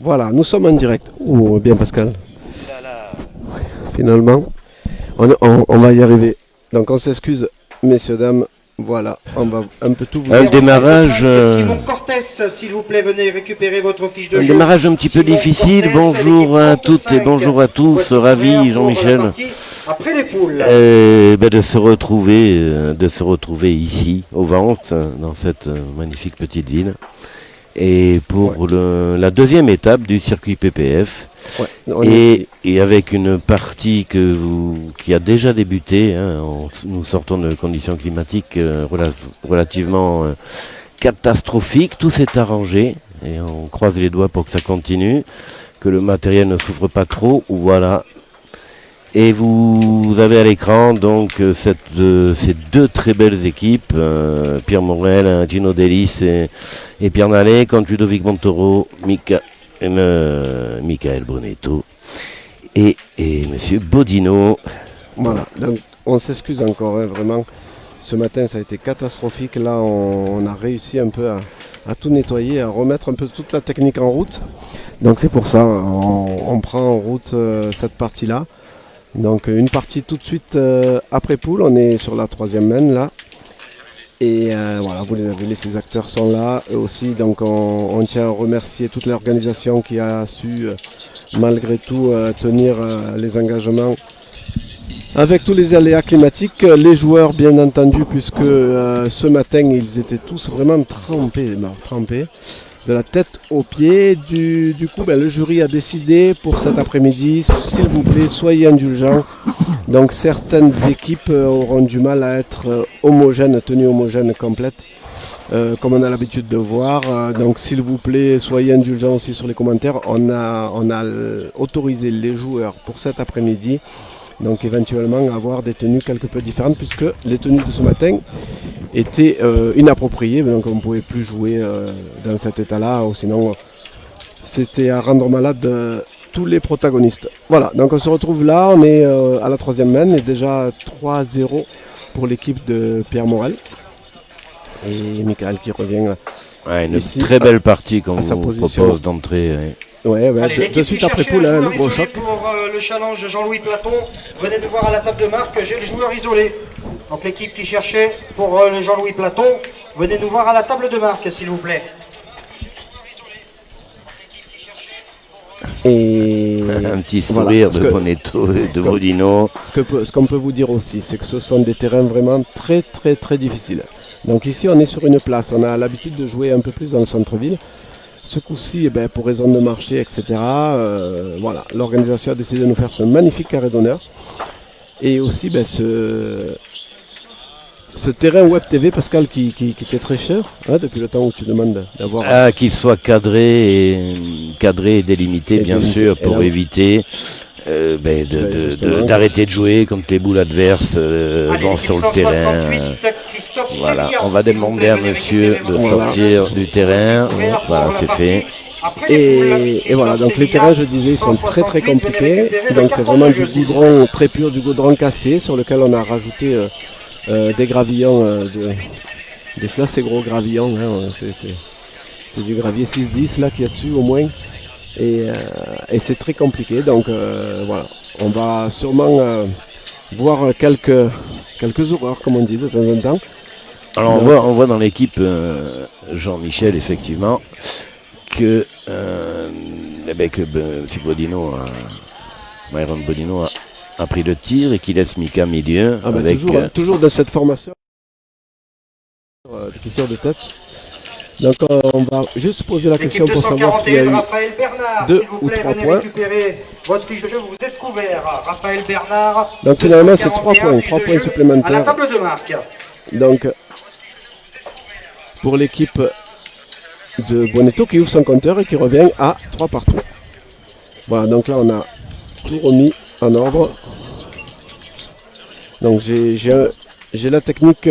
Voilà, nous sommes en direct. Oh, bien Pascal, Là, là. finalement, on va y arriver. Donc on s'excuse, messieurs, dames. Voilà, on va un peu tout vous Un Numéro expliquer. démarrage, 35, Simon Cortés, s'il vous plaît, venez récupérer votre fiche de un jeu. démarrage un petit peu Simon difficile. Cortés, Bonjour l'équipe à toutes et 35. bonjour à tous. Voici Ravi, couvert pour la Jean-Michel, partie après les poules. de se retrouver ici, au Vence, dans cette magnifique petite ville. Et Ouais, pour la deuxième étape du circuit PPF, ouais, on est ici. et avec une partie qui a déjà débuté, hein, nous sortons de conditions climatiques relativement catastrophiques, tout s'est arrangé et on croise les doigts pour que ça continue, que le matériel ne souffre pas trop, voilà. Et vous avez à l'écran donc ces deux très belles équipes, Pierre Morel, Gino Delis et Pierre Nallet, contre Ludovic Montoro, Michael Bonetto et Monsieur Bodino. Voilà, donc on s'excuse encore, hein, vraiment. Ce matin, ça a été catastrophique. Là, on a réussi un peu à tout nettoyer, à remettre un peu toute la technique en route. Donc c'est pour ça, on prend en route cette partie-là. Donc une partie tout de suite après poule, on est sur la troisième main là. Et voilà, vous les avez vu, ces acteurs sont là, eux aussi. Donc on tient à remercier toute l'organisation qui a su malgré tout tenir les engagements avec tous les aléas climatiques. Les joueurs bien entendu, puisque ce matin ils étaient tous vraiment trempés. De la tête aux pieds. Du coup, le jury a décidé pour cet après-midi, s'il vous plaît, soyez indulgents. Donc certaines équipes auront du mal à être homogènes, tenues homogènes complètes, comme on a l'habitude de voir. Donc s'il vous plaît, soyez indulgents aussi sur les commentaires. On a autorisé les joueurs pour cet après-midi, donc éventuellement avoir des tenues quelque peu différentes, puisque les tenues de ce matin était inapproprié, donc on ne pouvait plus jouer dans cet état-là, ou sinon c'était à rendre malade tous les protagonistes. Voilà, donc on se retrouve là, on est à la troisième main, et déjà 3-0 pour l'équipe de Pierre Morel. Et Michael qui revient Ouais, une ici très belle partie qu'on à sa vous position. propose d'entrée. Ouais. Ouais, Allez, de l'équipe suite qui après cherchait poule, un le joueur gros isolé choc. pour le challenge Jean-Louis Platon, venez de voir à la table de marque, j'ai le joueur isolé. Donc l'équipe qui cherchait pour le Jean-Louis Platon, venez nous voir à la table de marque, s'il vous plaît. Et Un petit voilà, sourire de Bonetto et de Bodino. ce qu'on peut vous dire aussi, c'est que ce sont des terrains vraiment très très très difficiles. Donc ici on est sur une place, on a l'habitude de jouer un peu plus dans le centre-ville. Ce coup-ci, pour raison de marché, etc., voilà, l'organisation a décidé de nous faire ce magnifique carré d'honneur. Et aussi ce terrain Web TV, Pascal, qui était très cher, hein, depuis le temps où tu demandes d'avoir... Qu'il soit cadré et délimité, Et bien délimité. sûr, Et pour là, éviter justement, d'arrêter de jouer quand les boules adverses Allez, vont l'équipe sur le terrain. 168, Christophe Voilà, Chéliard, on va s'il vous demander plaît, à venez monsieur récupérer de votre Voilà. sortir du terrain. couvert pour Voilà, la c'est partie fait. après les poules. Et voilà, donc les Christophe terrains, je disais, ils sont très très 168, venez compliqués. récupérer le Donc c'est carton vraiment de du jeu, s'il vous goudron très pur, du goudron cassé, sur lequel on a rajouté des gravillons, des assez gros gravillons. Hein, c'est du gravier 6-10 là qu'il y a dessus au moins. Et c'est très compliqué. Donc voilà, on va sûrement voir quelques horreurs, comme on dit de temps en temps. Alors Donc, on voit dans l'équipe Jean-Michel, effectivement, que M. Bodino, Myron Bodino a pris le tir et qu'il laisse Mika milieu avec toujours de cette formation de tir de tête. Donc on va juste poser la question L'équipe pour savoir s'il y a 241, eu Raphaël Bernard, 2 s'il vous ou plaît, 3 venez points. récupérer votre fiche de jeu, vous êtes couvert. Raphaël Bernard, Donc finalement c'est 3 241, points, fiche 3 de points jeu à la supplémentaires. table de marque. Donc pour l'équipe de Bonetto qui ouvre son compteur et qui revient à 3 partout. Voilà, donc là on a tout remis en ordre. Donc j'ai la technique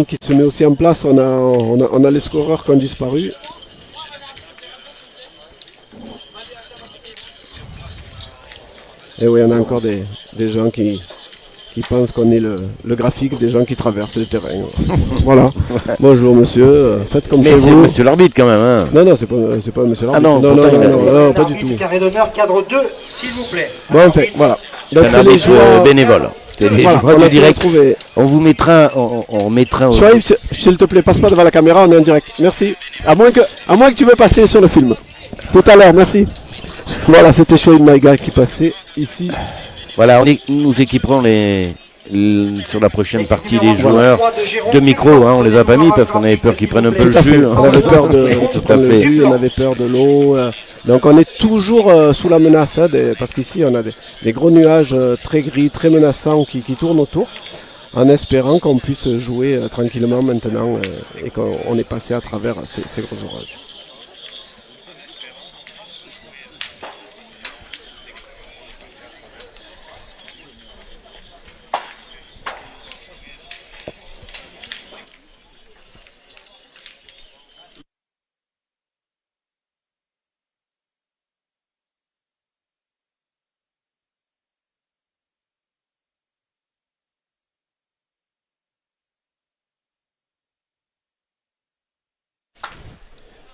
qui se met aussi en place. On a les scoreurs qui ont disparu. Et oui, on a encore des gens qui Ils pensent qu'on est le graphique des gens qui traversent le terrain. Voilà. Bonjour monsieur, faites comme Mais chez c'est vous. monsieur l'arbitre quand même. Hein. Non, c'est pas monsieur l'arbitre. non, non, pourtant, non, pas du L'arbitre, tout. Carré d'honneur, cadre 2, s'il vous plaît. Bon, en fait, voilà. C'est un c'est les arbitre joueurs bénévole. C'est les Voilà, joueurs on du a direct. trouvé. On vous mettra, on mettra. Chouaib, s'il te plaît, passe pas devant la caméra, on est en direct. Merci. À moins que tu veux passer sur le film. Tout à l'heure, merci. Voilà, c'était Chouaib Maïga qui passait ici. Voilà, nous équiperons sur la prochaine partie les joueurs de micro. Hein, on les a pas mis parce qu'on avait peur qu'ils prennent un peu le Tout à fait. jus. On avait peur de Tout à prendre le fait. jus, on avait peur de l'eau. Donc on est toujours sous la menace, hein, parce qu'ici on a des gros nuages très gris, très menaçants qui tournent autour, en espérant qu'on puisse jouer tranquillement maintenant et qu'on est passé à travers ces gros orages.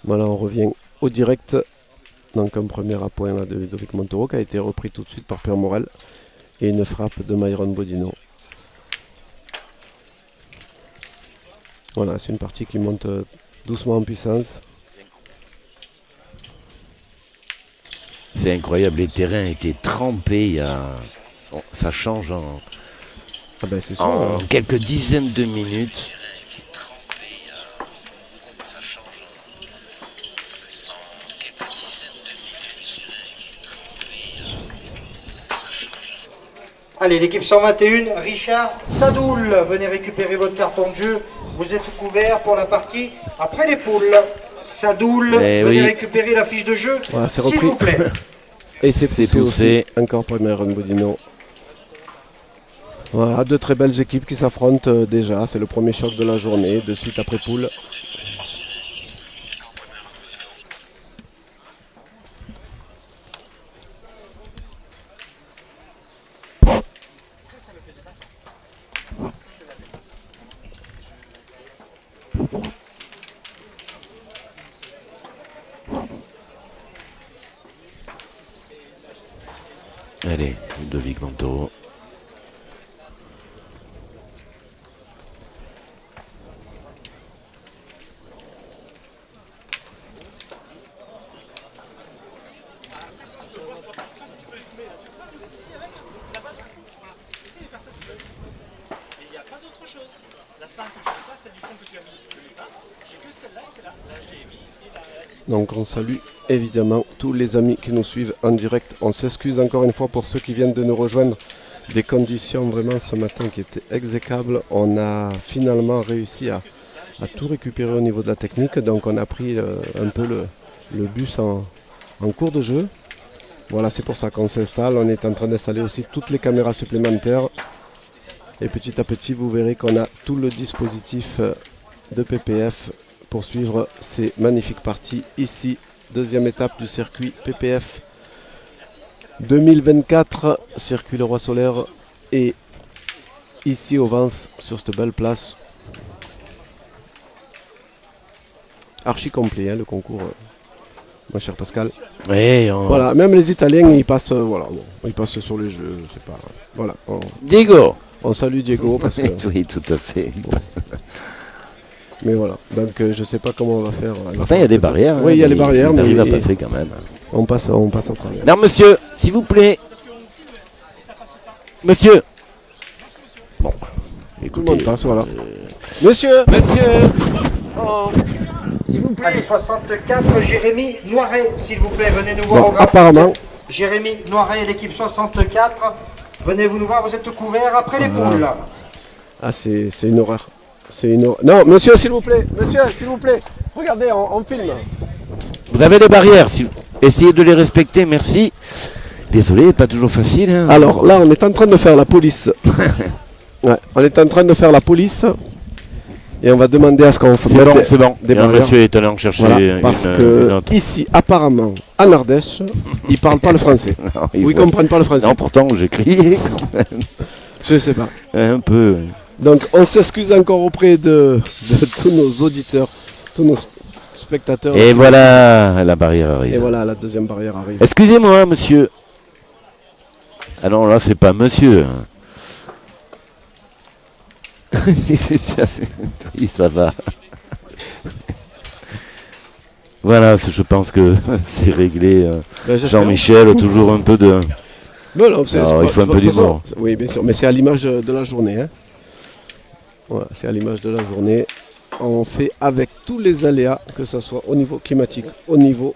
Voilà, on revient au direct. Donc un premier appoint là, de Ludovic Montoro qui a été repris tout de suite par Pierre Morel. Et une frappe de Myron Bodino. Voilà, c'est une partie qui monte doucement en puissance. C'est incroyable, les terrains étaient trempés. Ça change Ah ben c'est sûr. en quelques dizaines de minutes. Allez, l'équipe 121, Richard Sadoul, venez récupérer votre carton de jeu. Vous êtes couvert pour la partie après les poules. Sadoul, venez récupérer la fiche de jeu, voilà, c'est s'il repris. vous plaît. Et c'est poussé poussé. aussi, encore par Myron Bodino. Voilà, deux très belles équipes qui s'affrontent déjà. C'est le premier choc de la journée, de suite après poule. Allez, Ludovic Montoro. Donc on salue évidemment tous les amis qui nous suivent en direct. On s'excuse encore une fois pour ceux qui viennent de nous rejoindre. Des conditions vraiment ce matin qui étaient exécrables. On a finalement réussi à tout récupérer au niveau de la technique. Donc on a pris un peu le bus en cours de jeu. Voilà, c'est pour ça qu'on s'installe. On est en train d'installer aussi toutes les caméras supplémentaires. Et petit à petit, vous verrez qu'on a tout le dispositif de PPF pour suivre ces magnifiques parties ici. Deuxième étape du circuit PPF 2024, circuit Le Roi Solaire. Et ici au Vence, sur cette belle place. Archi complet, hein, le concours, mon cher Pascal. Oui, Voilà, même les Italiens, ils passent, voilà, bon, ils passent sur les jeux, je sais pas. Voilà, Diego. on salue Diego parce que. Oui, tout à fait. Mais voilà, donc je sais pas comment on va faire. Pourtant, il y a des barrières. Oui, il y a les barrières, On mais arrive à passer quand même. on passe à travers. Non, monsieur, s'il vous plaît. Monsieur. Bon, Tout le écoutez. monde passe, voilà. Monsieur S'il vous plaît. Allez, 64, Jérémy Noiret, s'il vous plaît, venez nous voir Bon, au graphique. apparemment. Jérémy Noiret, l'équipe 64, venez vous nous voir, vous êtes couverts après les poules. Ah, c'est une horreur. C'est une horreur. Non, monsieur, s'il vous plaît. Monsieur, s'il vous plaît. Regardez, on filme. Vous avez des barrières. Essayez de les respecter, merci. Désolé, pas toujours facile. Hein. Alors là, on est en train de faire la police. Ouais, on est en train de faire la police. Et on va demander à ce qu'on fasse C'est bon. des Et un barrières. monsieur est allé en chercher Voilà, parce une que autre. ici, apparemment, en Ardèche, ils parlent pas le français. Non, Ou ils faut- comprennent pas le français. Non, pourtant, j'ai crié quand même. Je sais pas. Un peu. Donc on s'excuse encore auprès de tous nos auditeurs, tous nos spectateurs. Et voilà, la barrière arrive. Et voilà, la deuxième barrière arrive. Excusez-moi, monsieur. Ah non, là, c'est pas monsieur. Oui, ça va. Voilà, je pense que c'est réglé. Ben, j'espère. Jean-Michel, toujours un peu de... Ben non, Alors, il faut un peu d'humour. Oui, bien sûr, mais c'est à l'image de la journée. Hein. Voilà, c'est à l'image de la journée. On fait avec tous les aléas, que ce soit au niveau climatique, au niveau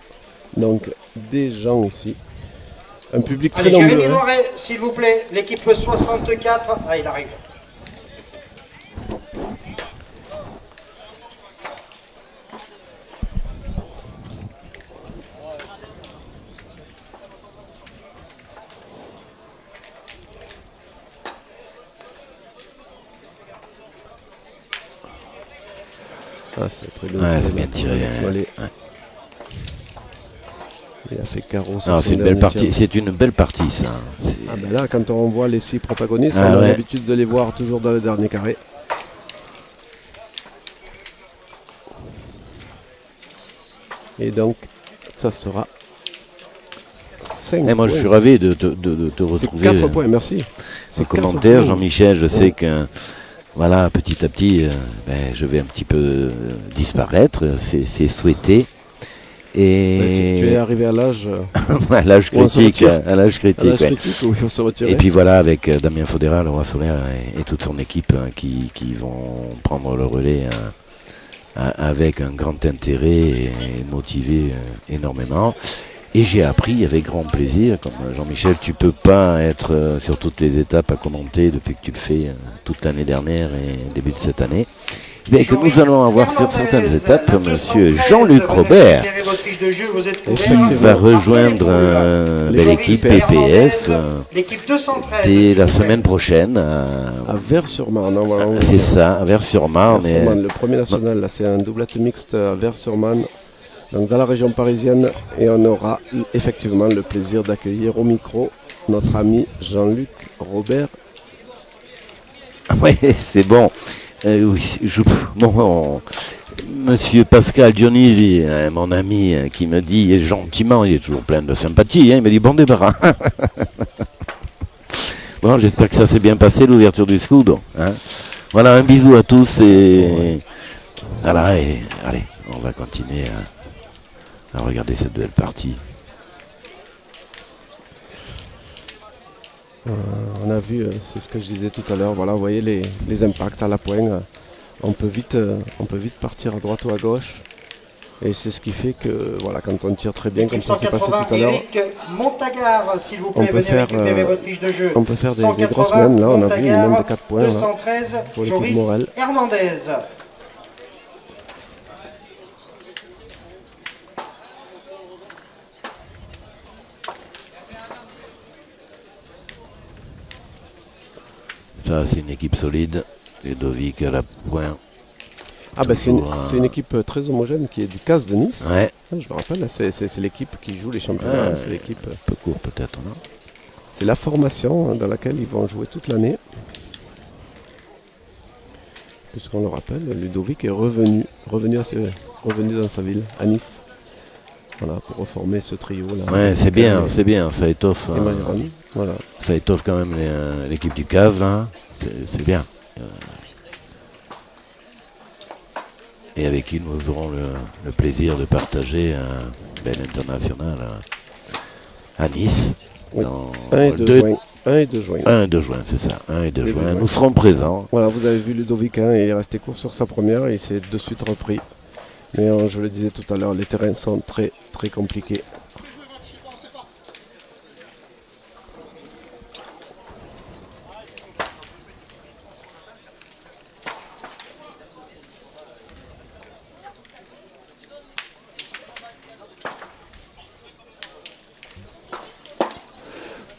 donc des gens ici. Un public très Allez, nombreux. Jérémy Hein. Noiret, s'il vous plaît, l'équipe 64. Ah, il arrive. Ah, c'est très bien. Ouais, c'est bien tiré. Ouais. Il a fait carreau. Non, c'est une belle partie. C'est une belle partie, ça. Ah ben là, quand on voit les 6 protagonistes, Ah on a ouais. l'habitude de les voir toujours dans le dernier carré. Et donc, ça sera 5 Et moi, je suis ravi de te retrouver. 4 points, merci. Ces C'est 4 commentaires, points. Jean-Michel, je sais que voilà, petit à petit, je vais un petit peu disparaître, c'est souhaité. Et Tu es arrivé à l'âge à l'âge On se critique, retire. à l'âge critique. Ouais. critique où il faut se retirer. Et puis voilà, avec Damien Fodera, le roi solaire et toute son équipe qui vont prendre le relais avec un grand intérêt et motiver énormément. Et j'ai appris avec grand plaisir, comme Jean-Michel, tu peux pas être sur toutes les étapes à commenter depuis que tu le fais toute l'année dernière et début de cette année. Bien que nous allons avoir sur certaines étapes monsieur Jean-Luc Robert qui va rejoindre l'équipe PPF dès la semaine prochaine. À Vers-sur-Marne. Voilà, c'est ça, à Vers-sur-Marne. Vers-sur-Marne, le premier national, là, c'est un doublette mixte à Vers-sur-Marne. Donc dans la région parisienne, et on aura effectivement le plaisir d'accueillir au micro notre ami Jean-Luc Robert. Oui, c'est bon. Oui, monsieur Pascal Dionisi, mon ami, qui me dit gentiment, il est toujours plein de sympathie, il me dit bon débarras. Bon, j'espère que ça s'est bien passé, l'ouverture du Scudo. Hein. Voilà, un bisou à tous et voilà, et allez, on va continuer à regarder cette belle partie. On a vu, c'est ce que je disais tout à l'heure, voilà, vous voyez les impacts à la poigne. On peut vite partir à droite ou à gauche. Et c'est ce qui fait que, voilà, quand on tire très bien, comme ça s'est passé tout à l'heure, on peut faire des grosses mènes. Là, on a vu une mène de 4 points là, pour l'équipe Morel. Hernandez. Ça, c'est une équipe solide. Ludovic à la pointe. Ah ben c'est une équipe très homogène qui est du CAS de Nice. Ouais. Je me rappelle, c'est l'équipe qui joue les championnats. C'est l'équipe un peu court peut-être, non? C'est la formation dans laquelle ils vont jouer toute l'année. Puisqu'on le rappelle, Ludovic est revenu dans sa ville, à Nice. Voilà, pour reformer ce trio là. Ouais, c'est bien, ça étoffe. Voilà. Ça étoffe quand même l'équipe du CAS là. C'est bien. Et avec qui nous aurons le plaisir de partager un bel international à Nice. Oui. Dans 1 et 2 juin. 1 et 2 juin. 1 et 2 juin, c'est ça. 1 et 2 juin. Nous serons présents. Voilà, vous avez vu Ludovic, hein, il est resté court sur sa première et il s'est de suite repris. Mais je le disais tout à l'heure, les terrains sont très très compliqués.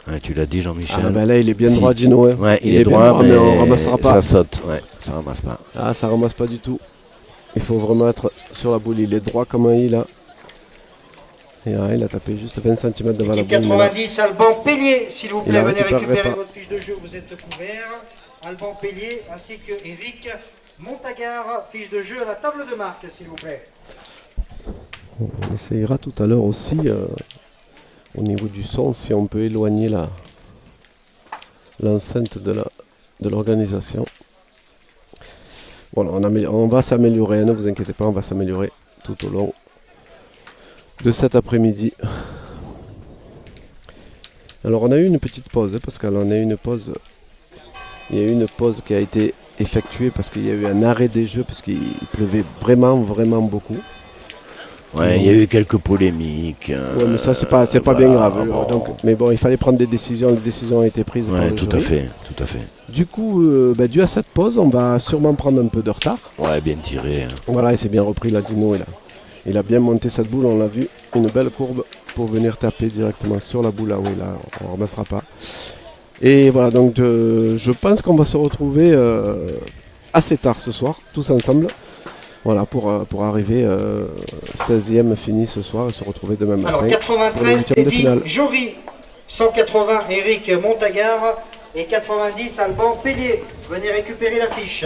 Ouais, tu l'as dit Jean-Michel. Ah ben là il est bien droit Gino. Hein. Ouais, il est droit, mais on ramassera pas. Ça saute, ouais, ça ramasse pas. Ah, ça ramasse pas du tout. Il faut vraiment être sur la boule, il est droit comme un i là. Et là, il a tapé juste 20 cm devant la Équipe boule. 90, Alban Pellier, s'il vous plaît, venez récupérer pas. votre fiche de jeu, vous êtes couvert. Alban Pellier ainsi que Eric Montagard, fiche de jeu à la table de marque, s'il vous plaît. On essayera tout à l'heure aussi, au niveau du son, si on peut éloigner l'enceinte de l'organisation. Voilà, on va s'améliorer, ne vous inquiétez pas, on va s'améliorer tout au long de cet après-midi. Alors on a eu une petite pause, parce qu'il y a eu une pause qui a été effectuée parce qu'il y a eu un arrêt des jeux, parce qu'il pleuvait vraiment beaucoup. Ouais, il y a eu quelques polémiques. Ouais, mais ça c'est pas voilà, bien grave. bon. Donc, mais bon, il fallait prendre des décisions. Les décisions ont été prises par Ouais, le tout jury. à fait. Du coup, dû à cette pause, on va sûrement prendre un peu de retard. Ouais, bien tiré. Hein. Voilà, il s'est bien repris là, Dino. Il a bien monté cette boule, on l'a vu, une belle courbe pour venir taper directement sur la boule. Ah oui, là, on ne ramassera pas. Et voilà, donc je pense qu'on va se retrouver assez tard ce soir, tous ensemble. Voilà, pour arriver 16e fini ce soir et se retrouver demain matin. Alors 93, Teddy Jory, 180, Eric Montagard et 90, Alban Pellier. Venez récupérer la fiche.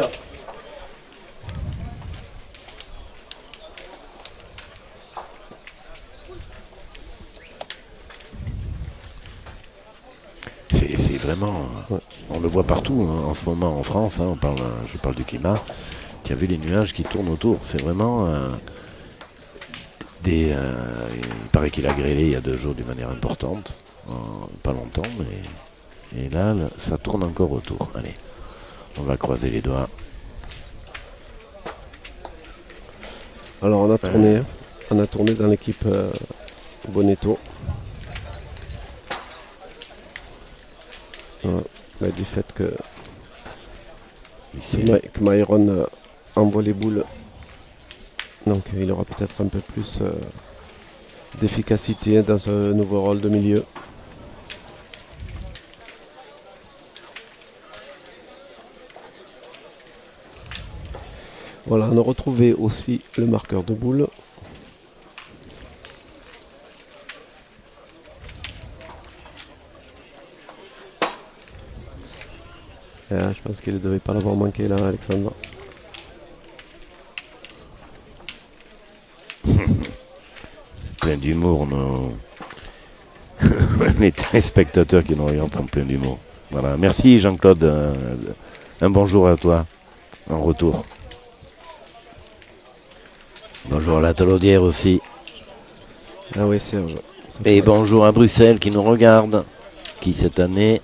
C'est vraiment... On le voit partout hein, en ce moment en France, hein, je parle du climat. Il y avait les nuages qui tournent autour. C'est vraiment il paraît qu'il a grêlé il y a 2 jours d'une manière importante. Pas longtemps, mais et là, ça tourne encore autour. Allez, on va croiser les doigts. Alors on a tourné dans l'équipe Bonetto. Voilà, du fait que Myron envoie les boules, donc il aura peut-être un peu plus d'efficacité dans ce nouveau rôle de milieu. Voilà, on a retrouvé aussi le marqueur de boules. Je pense qu'il ne devait pas l'avoir manqué là, Alexandre. Plein d'humour, les téléspectateurs qui nous regardent sont pleins d'humour. Voilà. Merci Jean-Claude, un bonjour à toi en retour. Bonjour à la Talaudière aussi. Ah oui, c'est vrai. Et bonjour à Bruxelles qui nous regarde, qui cette année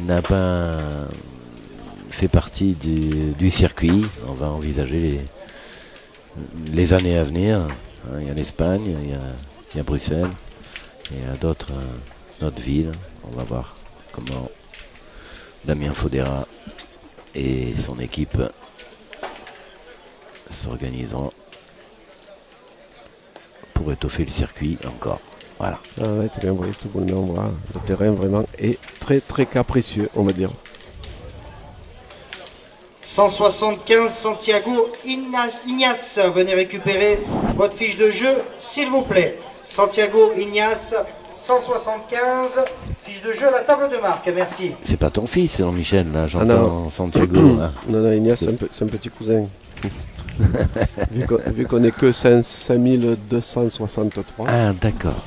n'a pas fait partie du circuit. On va envisager les années à venir. Il y a l'Espagne, il y a Bruxelles, il y a d'autres villes. On va voir comment Damien Fodera et son équipe s'organiseront pour étoffer le circuit encore. Voilà. Ah ouais, tu bien envoyé ce boule, mais on voit le terrain vraiment est très capricieux, on va dire. 175, Santiago Ignace, venez récupérer votre fiche de jeu, s'il vous plaît. Santiago Ignace, 175, fiche de jeu à la table de marque, merci. C'est pas ton fils, Jean-Michel, là, j'entends Santiago. Hein. Non, Ignace, c'est un petit cousin. vu qu'on n'est que 5263. Ah, d'accord.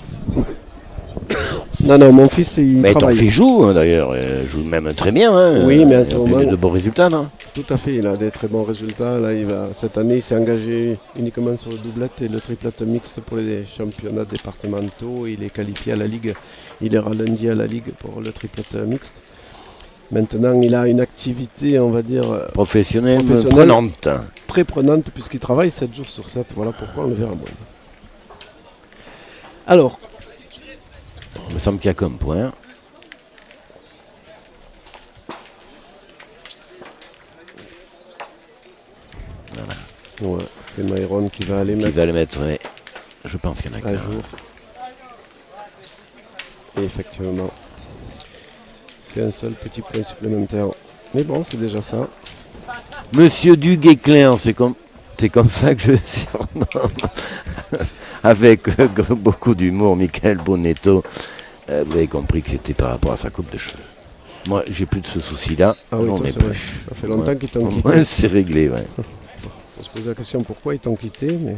Non, mon fils, il mais travaille. Ton fils joue, hein, d'ailleurs. Il joue même très bien. Hein. Oui, mais à ce il a moment... de bons résultats, non? Tout à fait, il a des très bons résultats. Là, cette année, il s'est engagé uniquement sur le doublette et le triplette mixte pour les championnats départementaux. Il est qualifié à la Ligue. Il ira lundi à la Ligue pour le triplette mixte. Maintenant, il a une activité, on va dire, professionnelle prenante. Très prenante, puisqu'il travaille 7 jours sur 7. Voilà pourquoi on le verra moins. Alors, il me semble qu'il y a comme point. Voilà. Ouais, c'est Myron qui va aller mettre. Ouais. Je pense qu'il y en a à jour. Et effectivement, c'est un seul petit point supplémentaire. Mais bon, c'est déjà ça. Monsieur Duguay-Cléen, c'est comme ça que je surnomme. avec beaucoup d'humour, Michael Bonetto. Vous avez compris que c'était par rapport à sa coupe de cheveux. Moi, j'ai plus de ce souci-là. Ah oui, J'en toi, ai c'est vrai. plus. Ça fait longtemps qu'ils t'ont Au quitté. moins, c'est réglé, ouais. Faut se poser la question pourquoi ils t'ont quitté, mais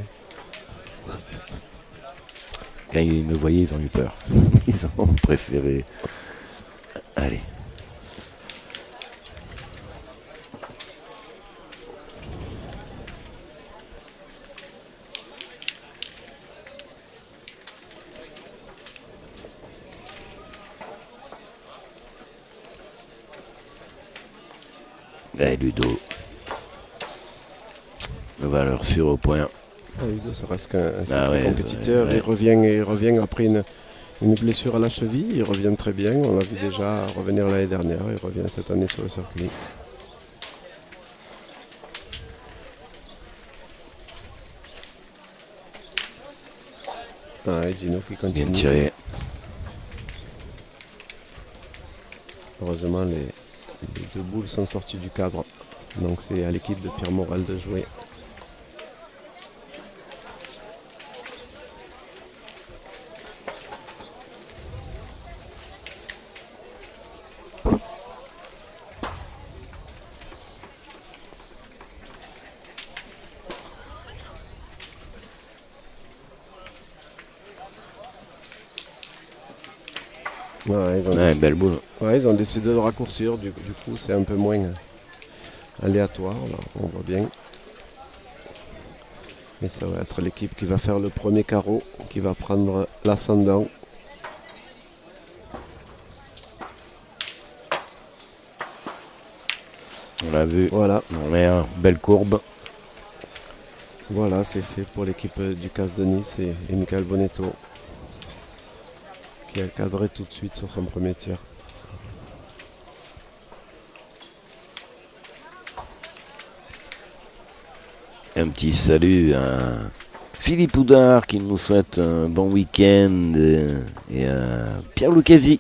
Quand ils me voyaient, ils ont eu peur. Ils ont préféré. Allez. Allez, Ludo. Valeur sûre au point. Ludo, ça reste qu'un sacré ouais, compétiteur. ouais. Il revient après une blessure à la cheville. Il revient très bien. On l'a vu déjà revenir l'année dernière. Il revient cette année sur le circuit. Ah, et Gino qui continue. Bien tiré. Heureusement, les deux boules sont sorties du cadre. Donc c'est à l'équipe de Pierre Morel de jouer. Ouais, Belle boule. ils ont décidé de raccourcir, du coup c'est un peu moins aléatoire, là, on voit bien. Et ça va être l'équipe qui va faire le premier carreau, qui va prendre l'ascendant. On l'a vu. Voilà, Belle courbe. voilà, c'est fait pour l'équipe du CAS de Nice et Michael Bonetto, qui a cadré tout de suite sur son premier tir. Un petit salut à Philippe Houdard qui nous souhaite un bon week-end et à Pierre Lucchesi.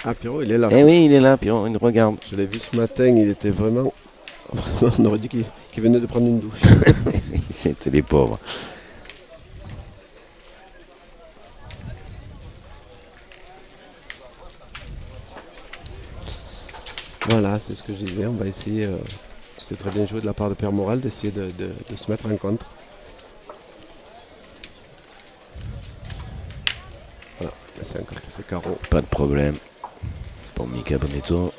Ah, Pierrot, il est là. Eh oui, il est là, Pierrot, il nous regarde. Je l'ai vu ce matin, il était vraiment... On aurait dit qu'il venait de prendre une douche. C'était les pauvres. Voilà, c'est ce que je disais, on va essayer, c'est très bien joué de la part de Pierre Morel d'essayer de se mettre en contre. Voilà, c'est carreau. Pas de problème pour Mika Bonetto.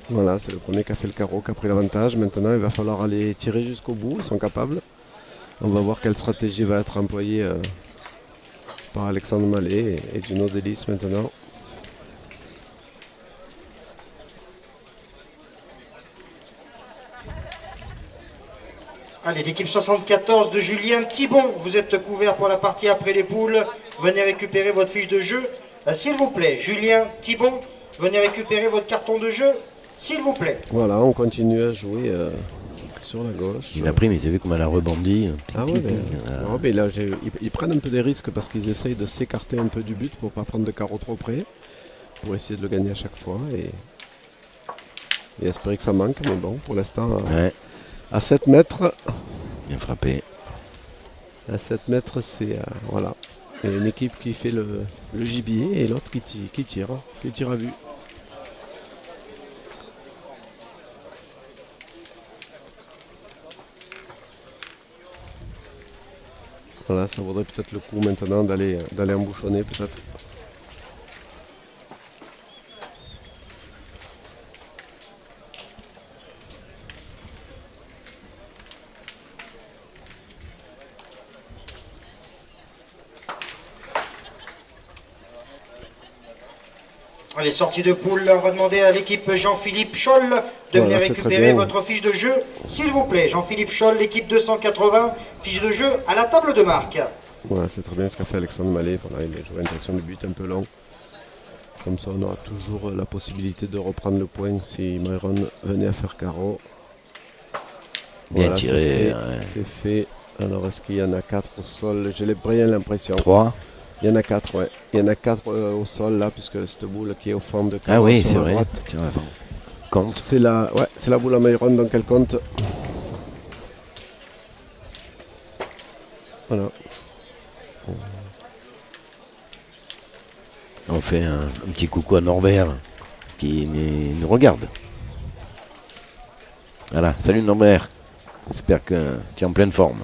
Voilà, c'est le premier qui a fait le carreau, qui a pris l'avantage. Maintenant, il va falloir aller tirer jusqu'au bout, ils sont capables. On va voir quelle stratégie va être employée par Alexandre Mallet et Gino Delis maintenant. Allez, l'équipe 74 de Julien Thibon, vous êtes couvert pour la partie après les poules. Venez récupérer votre fiche de jeu, s'il vous plaît. Julien Thibon, venez récupérer votre carton de jeu, s'il vous plaît. Voilà, on continue à jouer sur la gauche. Il a pris, mais tu as vu comment elle a rebondi. Ah ouais, mais là, ils prennent un peu des risques parce qu'ils essayent de s'écarter un peu du but pour ne pas prendre de carreau trop près, pour essayer de le gagner à chaque fois et espérer que ça manque. Mais bon, pour l'instant, à 7 mètres. Bien frappé. À 7 mètres, c'est voilà. Il y a une équipe qui fait le gibier et l'autre qui tire à vue. Voilà, ça vaudrait peut-être le coup maintenant d'aller embouchonner peut-être. Allez, sortie de poule, on va demander à l'équipe Jean-Philippe Scholl de venir récupérer votre fiche de jeu, s'il vous plaît. Jean-Philippe Scholl, l'équipe 280, fiche de jeu à la table de marque. Voilà, c'est très bien ce qu'a fait Alexandre Mallet. Voilà, il a joué une direction de but un peu long. Comme ça, on aura toujours la possibilité de reprendre le point si Myron venait à faire carreau. Bien voilà, tiré. C'est fait. Alors, est-ce qu'il y en a 4 au sol? J'ai bien l'impression. 3. Il y en a 4, ouais. Il y en a 4 au sol là, puisque cette boule qui est au fond de carreau. Ah oui, c'est sur la vrai. droite, Tu as raison. Compte. c'est la boule à Myron, donc elle compte. Voilà. On fait un petit coucou à Norbert qui nous regarde. Voilà, salut Norbert. J'espère que tu es en pleine forme.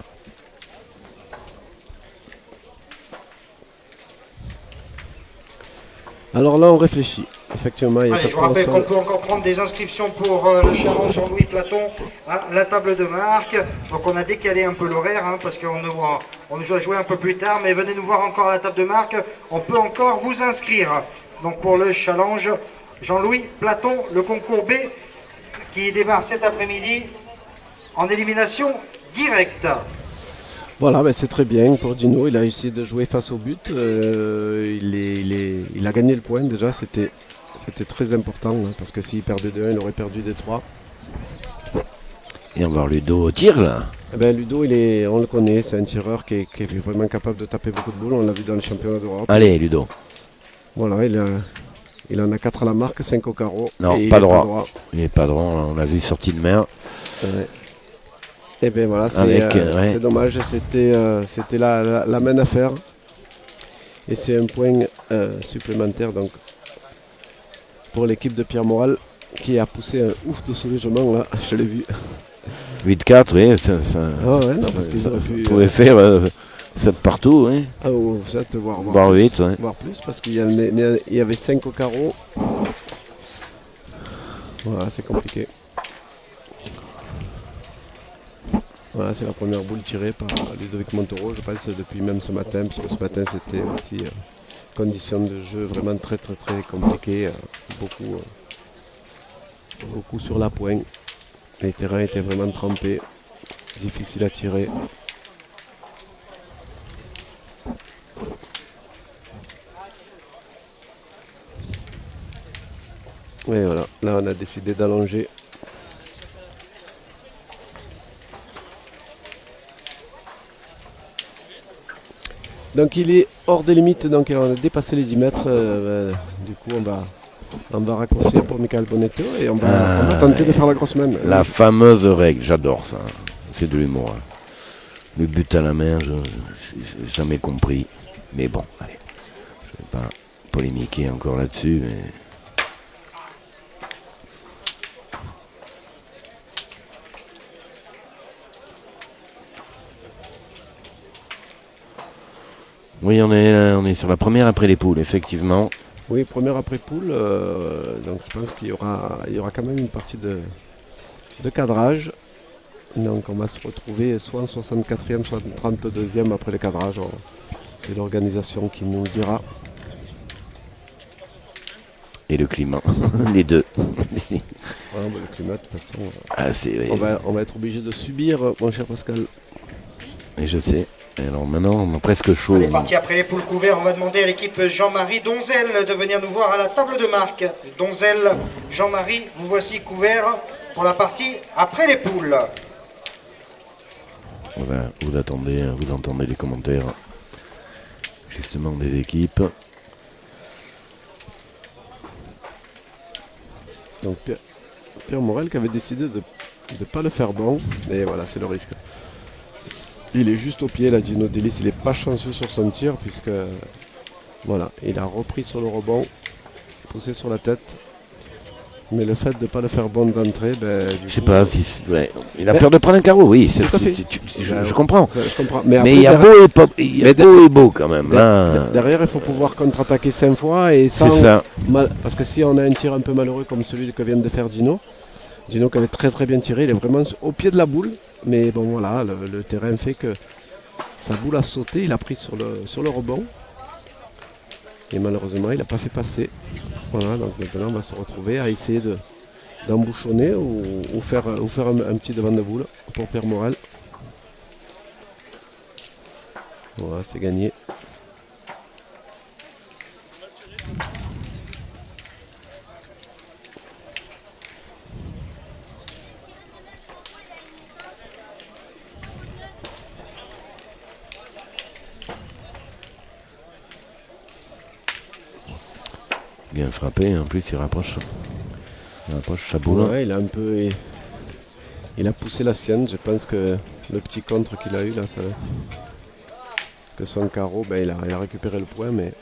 Alors là, on réfléchit. Effectivement, il y a Allez, je vous rappelle qu'on peut encore prendre des inscriptions pour le challenge Jean-Louis Platon à la table de marque. Donc on a décalé un peu l'horaire parce qu'on nous a joué un peu plus tard, mais venez nous voir encore à la table de marque. On peut encore vous inscrire. Donc pour le challenge Jean-Louis Platon, le concours B qui démarre cet après-midi en élimination directe. Voilà, ben c'est très bien pour Dino. Il a essayé de jouer face au but. Il a gagné le point déjà. C'était très important parce que s'il perdait de 1, il aurait perdu des 3. Et on va voir Ludo au tir là. Eh ben, Ludo, on le connaît. C'est un tireur qui est vraiment capable de taper beaucoup de boules. On l'a vu dans le championnat d'Europe. Allez Ludo. Voilà, il en a 4 à la marque, 5 au carreau. Non, pas droit. Il n'est pas droit. On l'a vu sorti de mer. Ouais. Et bien voilà, c'est dommage, c'était la main à faire. Et c'est un point supplémentaire donc, pour l'équipe de Pierre Moral qui a poussé un ouf de soulagement là, je l'ai vu. 8-4, oui, ça pouvait faire 7 partout. Oui. Ah, vous êtes voir 8, ouais. Voire plus, parce qu'il y avait 5 au carreau. Voilà, c'est compliqué. Voilà, c'est la première boule tirée par Ludovic Montoro, je pense, depuis même ce matin, puisque ce matin c'était aussi conditions de jeu vraiment très très très compliquées, beaucoup sur la pointe. Les terrains étaient vraiment trempés, difficile à tirer. Et voilà, là on a décidé d'allonger. Donc il est hors des limites, donc on a dépassé les 10 mètres. Du coup on va raccourcir pour Michael Bonetto et on va tenter de faire la grosse main. La fameuse règle, j'adore ça. C'est de l'humour. Hein. Le but à la main, je n'ai jamais compris. Mais bon, allez. Je ne vais pas polémiquer encore là-dessus. Mais... Oui, on est sur la première après les poules, effectivement. Oui, première après poule. Donc je pense qu'il y aura quand même une partie de cadrage. Donc on va se retrouver soit en 64e, soit en 32e après le cadrage. C'est l'organisation qui nous dira. Et le climat, les deux. Voilà, le climat, de toute façon, on va être obligé de subir, mon cher Pascal. Et je sais. Et alors maintenant, on est presque chaud. On est parti après les poules couverts. On va demander à l'équipe Jean-Marie Donzel de venir nous voir à la table de marque. Donzel, Jean-Marie, vous voici couverts pour la partie après les poules. Vous entendez les commentaires justement des équipes. Donc Pierre Morel qui avait décidé de ne pas le faire bon. Et voilà, c'est le risque. Il est juste au pied, là, Dino Delis. Il n'est pas chanceux sur son tir, puisque voilà, il a repris sur le rebond, poussé sur la tête. Mais le fait de ne pas le faire bon d'entrée, je sais pas si. Ouais. Il a peur de prendre un carreau, oui. Tout à fait. Je comprends. Je comprends. Mais il y a beau et beau quand même. Derrière, il faut pouvoir contre-attaquer 5 fois. Et sans c'est ça. Parce que si on a un tir un peu malheureux comme celui que vient de faire Dino qui avait très très bien tiré, il est vraiment au pied de la boule. Mais bon voilà, le terrain fait que sa boule a sauté, il a pris sur le rebond. Et malheureusement, il n'a pas fait passer. Voilà, donc maintenant on va se retrouver à essayer d'embouchonner ou faire un petit devant de boule pour Pierre Morel. Voilà, c'est gagné. Bien frappé, en plus il rapproche Chaboula. Ouais, il a poussé la sienne. Je pense que le petit contre qu'il a eu là, que son carreau, il a récupéré le point, mais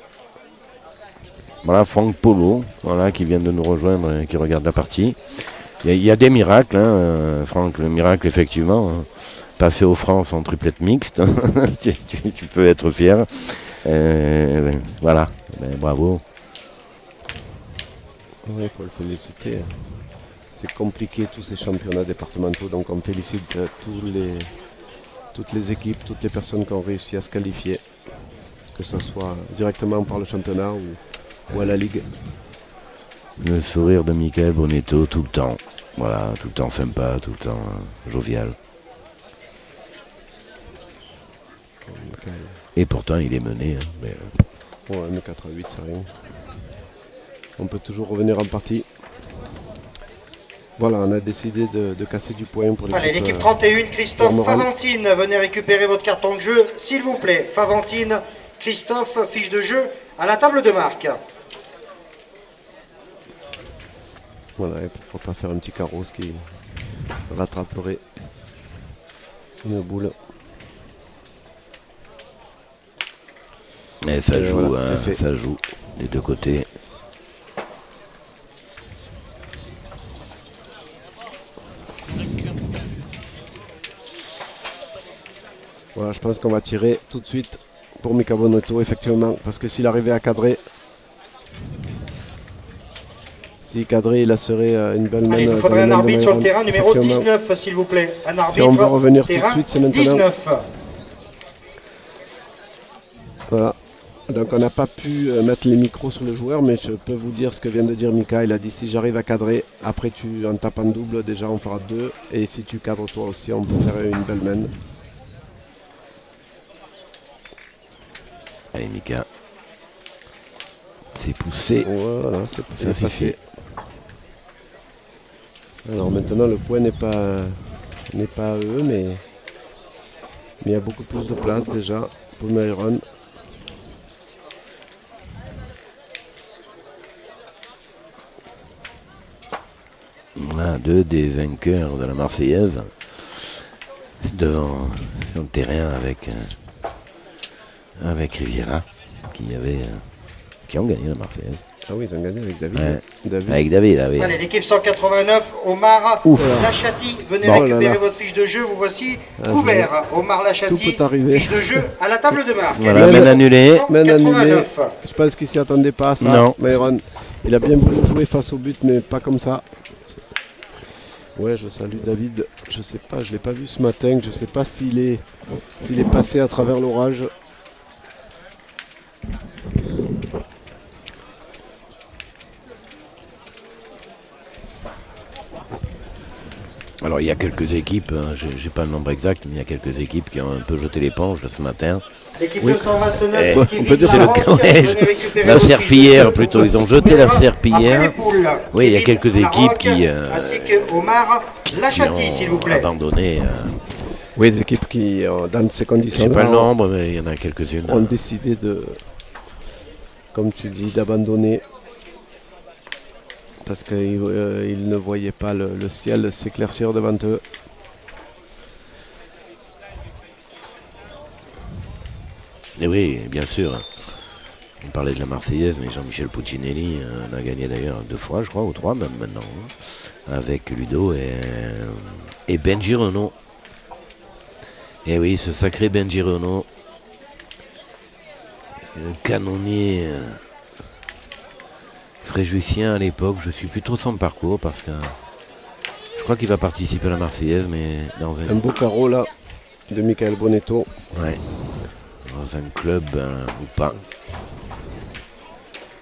Voilà, Franck Polo, voilà, qui vient de nous rejoindre et qui regarde la partie. Il y a des miracles, hein, Franck, le miracle effectivement. Passer aux France en triplette mixte, tu peux être fier. Voilà, bravo. il faut le féliciter. C'est compliqué tous ces championnats départementaux, donc on félicite toutes les équipes, toutes les personnes qui ont réussi à se qualifier, que ce soit directement par le championnat ou à la Ligue. Le sourire de Michael Bonetto tout le temps. Voilà, tout le temps sympa, tout le temps jovial. Et pourtant, il est mené. Ouais, mais 4 à 8, c'est rien. On peut toujours revenir en partie. Voilà, on a décidé de casser du point pour l'équipe. Allez, l'équipe 31, Christophe Morale. Faventine, venez récupérer votre carton de jeu, s'il vous plaît. Faventine, Christophe, fiche de jeu à la table de marque. Voilà, et pourquoi pas faire un petit carreau qui rattraperait une boule. Et ça joue, voilà, hein, c'est fait. ça joue des deux côtés. Voilà, je pense qu'on va tirer tout de suite pour Mika Bonetto, effectivement, parce que s'il arrivait à cadrer, s'il cadrait, il serait une belle main. Allez, il nous faudrait un arbitre sur le terrain, numéro 19, s'il vous plaît. Un arbitre, Si on veut revenir tout de terrain suite, c'est maintenant. 19. Voilà. Donc on n'a pas pu mettre les micros sur le joueur, mais je peux vous dire ce que vient de dire Mika. Il a dit si j'arrive à cadrer, après tu en tapes en double, déjà on fera 2. Et si tu cadres toi aussi, on peut faire une belle main. Allez, Mika. C'est poussé. Voilà, Ça c'est suffit. passé. Alors maintenant le point n'est pas à eux, mais il y a beaucoup plus de place déjà pour Myron. Voilà, 2 des vainqueurs de la Marseillaise devant sur le terrain avec Riviera qui ont gagné la Marseillaise. Ah oui, ils ont gagné avec David. Ouais. David. Avec David, ah oui. Allez, l'équipe 189, Omar Lachati, venez Bon, récupérer là. votre fiche de jeu, vous voici Ah, couvert. Omar Tout Lachati, peut arriver. fiche de jeu à la table de marque. Voilà, Allez, main annulée. Main annulée. 189. Je pense qu'il s'y attendait pas à ça. Non. Myron, il a bien voulu jouer face au but, mais pas comme ça. Ouais, je salue David. Je sais pas, je l'ai pas vu ce matin. Je sais pas s'il est passé à travers l'orage. Alors il y a quelques équipes, hein, j'ai pas le nombre exact, mais il y a quelques équipes qui ont un peu jeté l'éponge ce matin. L'équipe Oui. 229, On Kevin peut dire Parent, c'est le- venez ouais, récupérer la votre fiche de serpillière jeu, plutôt, vous ils ont voici jeté la couvert. serpillière. Après les poules, Oui, il y a Kevin quelques équipes Maroc, qui ainsi que Omar Lachati, s'il vous ont plaît. abandonné. Oui, des équipes qui, dans ces Je conditions, sais pas le nombre, mais il y en a quelques-unes. ont décidé de, comme tu dis, d'abandonner parce qu'ils ne voyaient pas le ciel s'éclaircir devant eux. Et oui, bien sûr. On parlait de la Marseillaise, mais Jean-Michel Puccinelli l'a gagné d'ailleurs 2 fois, je crois, ou 3 même maintenant, hein, avec Ludo et Benji Renaud. Et oui, ce sacré Benji Renaud, canonnier fréjusien à l'époque. Je suis plus trop son parcours parce que je crois qu'il va participer à la Marseillaise, mais dans Un beau carreau là de Michael Bonetto. ouais, dans un club ou pas.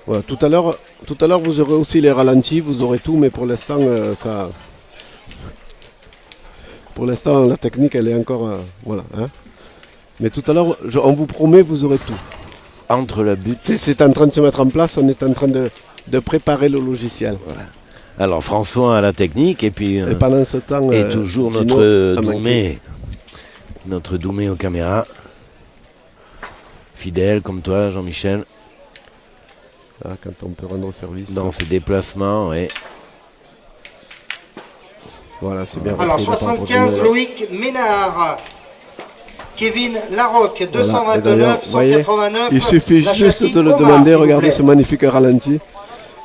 Voilà, tout à l'heure, vous aurez aussi les ralentis, vous aurez tout, mais pour l'instant, pour l'instant, la technique, elle est encore, voilà. Hein. Mais tout à l'heure, on vous promet, vous aurez tout. Entre la butte. C'est en train de se mettre en place, on est en train de préparer le logiciel. Voilà. Alors François à la technique et puis Et pendant ce temps, et toujours Gino notre a manqué. Doumé aux caméras. Fidèle comme toi, Jean-Michel, Ah, quand on peut rendre service. dans ses déplacements. Ouais. Voilà, c'est bien Alors repris de part de 75, Gino. Loïc Ménard. Kevin Larocque, Voilà. Et 229, d'ailleurs, vous voyez, 189. il suffit la juste châssis de le Omar, demander. s'il vous Regardez plaît. ce magnifique ralenti.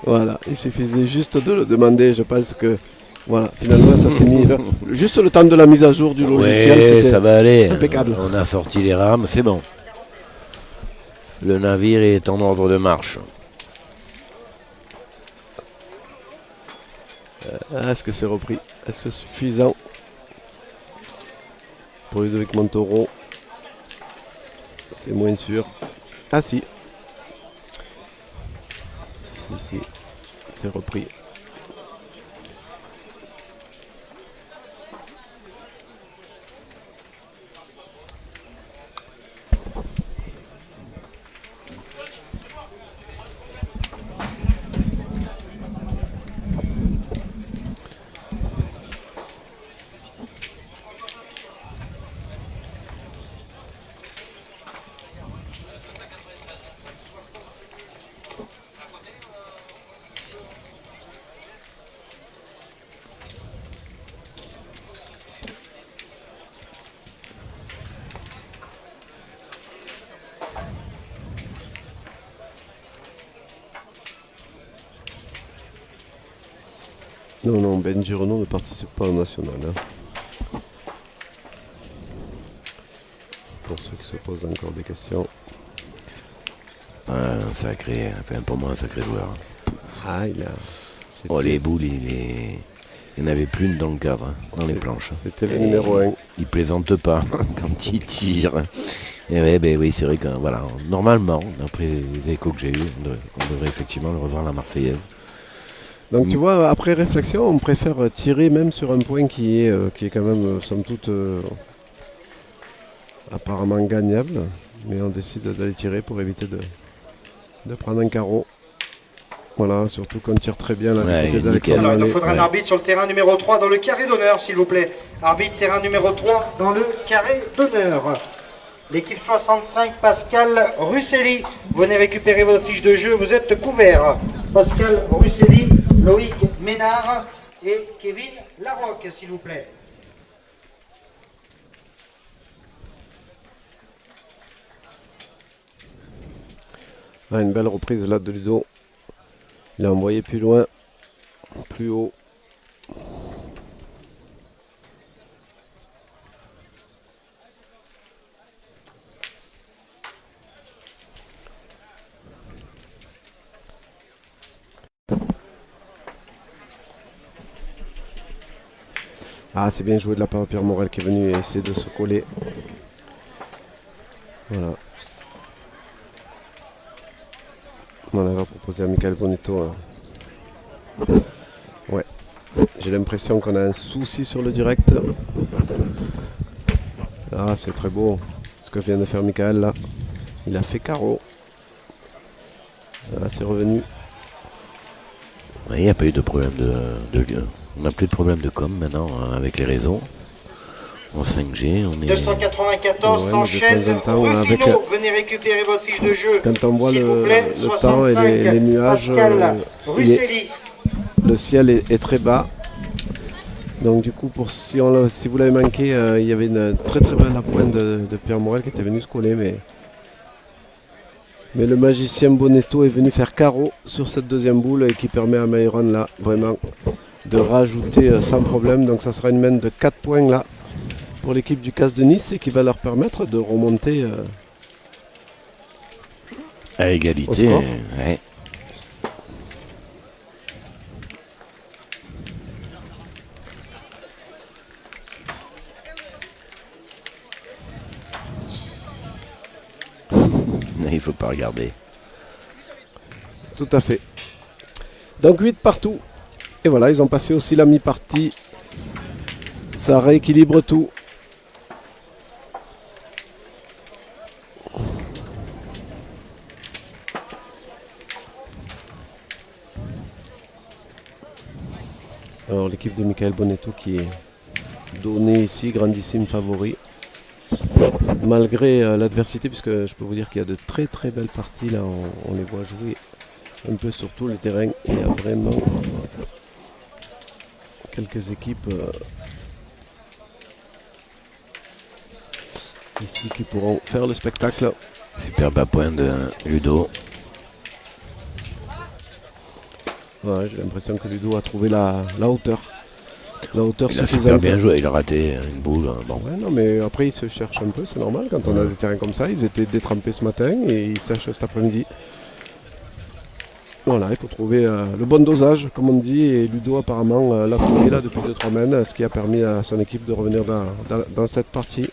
Voilà, il suffisait juste de le demander. Je pense que voilà, finalement ça s'est mis juste le temps de la mise à jour du logiciel, Ouais, c'était ça va aller. impeccable. On a sorti les rames, c'est bon. Le navire est en ordre de marche. Est-ce que c'est repris? Est-ce que c'est suffisant pour Ludovic Montoro? C'est moins sûr. Ah si. Si, c'est repris. Non, Benji Renault ne participe pas au national. Hein. Pour ceux qui se posent encore des questions. Un sacré, enfin pour moi un sacré joueur. Ah, il a. Oh, les boules, il n'y en avait plus une dans le cadre, hein, dans les planches. C'était le numéro 1. Il plaisante pas quand il tire. Et ouais, ben oui, c'est vrai que voilà, normalement, d'après les échos que j'ai eus, on devrait effectivement le revoir à la Marseillaise. Donc tu vois, après réflexion, on préfère tirer même sur un point qui est quand même, somme toute, apparemment gagnable. Mais on décide d'aller tirer pour éviter de prendre un carreau. Voilà, surtout qu'on tire très bien là Ouais, du côté nickel. d'Alexandre Alors, il nous Mallet. faudra un arbitre sur le terrain numéro 3 dans le carré d'honneur, s'il vous plaît. Arbitre terrain numéro 3 dans le carré d'honneur. L'équipe 65, Pascal Russelli. Venez récupérer votre fiche de jeu, vous êtes couverts. Pascal Russelli, Loïc Ménard et Kevin Larocque, s'il vous plaît. Ah, une belle reprise là de Ludo. Il a envoyé plus loin, plus haut. Ah, c'est bien joué de la part de Pierre Morel qui est venu essayer de se coller. Voilà. On va proposer à Michael Bonetto. Ouais. J'ai l'impression qu'on a un souci sur le direct. Ah, c'est très beau ce que vient de faire Michael là. Il a fait carreau. Ah, c'est revenu. Il n'y a pas eu de problème de lieu. On n'a plus de problème de com maintenant avec les réseaux. En 5G, on est... 294, Ouais, Sanchez, de temps en temps, avec, Rufino, venez récupérer votre fiche de jeu. Quand on voit s'il vous plaît, le temps et 65, les nuages, Pascal Russelli. le ciel est très bas. Donc du coup, si vous l'avez manqué, il y avait une très très belle pointe de Pierre Morel qui était venu se coller. Mais le magicien Bonetto est venu faire carreau sur cette deuxième boule et qui permet à Mayron là vraiment de rajouter sans problème. Donc ça sera une main de 4 points là pour l'équipe du CAS de Nice et qui va leur permettre de remonter à au égalité. score. Ouais. Il faut pas regarder. Tout à fait. Donc 8 partout. Et voilà, ils ont passé aussi la mi-partie. Ça rééquilibre tout. Alors l'équipe de Michael Bonetto qui est donnée ici, grandissime favori. Malgré l'adversité, puisque je peux vous dire qu'il y a de très très belles parties là, on les voit jouer un peu sur tous les terrains. Il y a vraiment quelques équipes ici qui pourront faire le spectacle. Super bas point de Ludo. Ouais, j'ai l'impression que Ludo a trouvé la hauteur. La hauteur Il a suffisante. super bien joué, il a raté une boule. Bon. Ouais, non, mais après, il se cherche un peu, c'est normal. Quand on a des terrains comme ça, ils étaient détrempés ce matin et ils sèchent cet après-midi. Voilà, il faut trouver le bon dosage, comme on dit, et Ludo apparemment l'a trouvé là depuis 2-3 semaines, ce qui a permis à son équipe de revenir dans cette partie.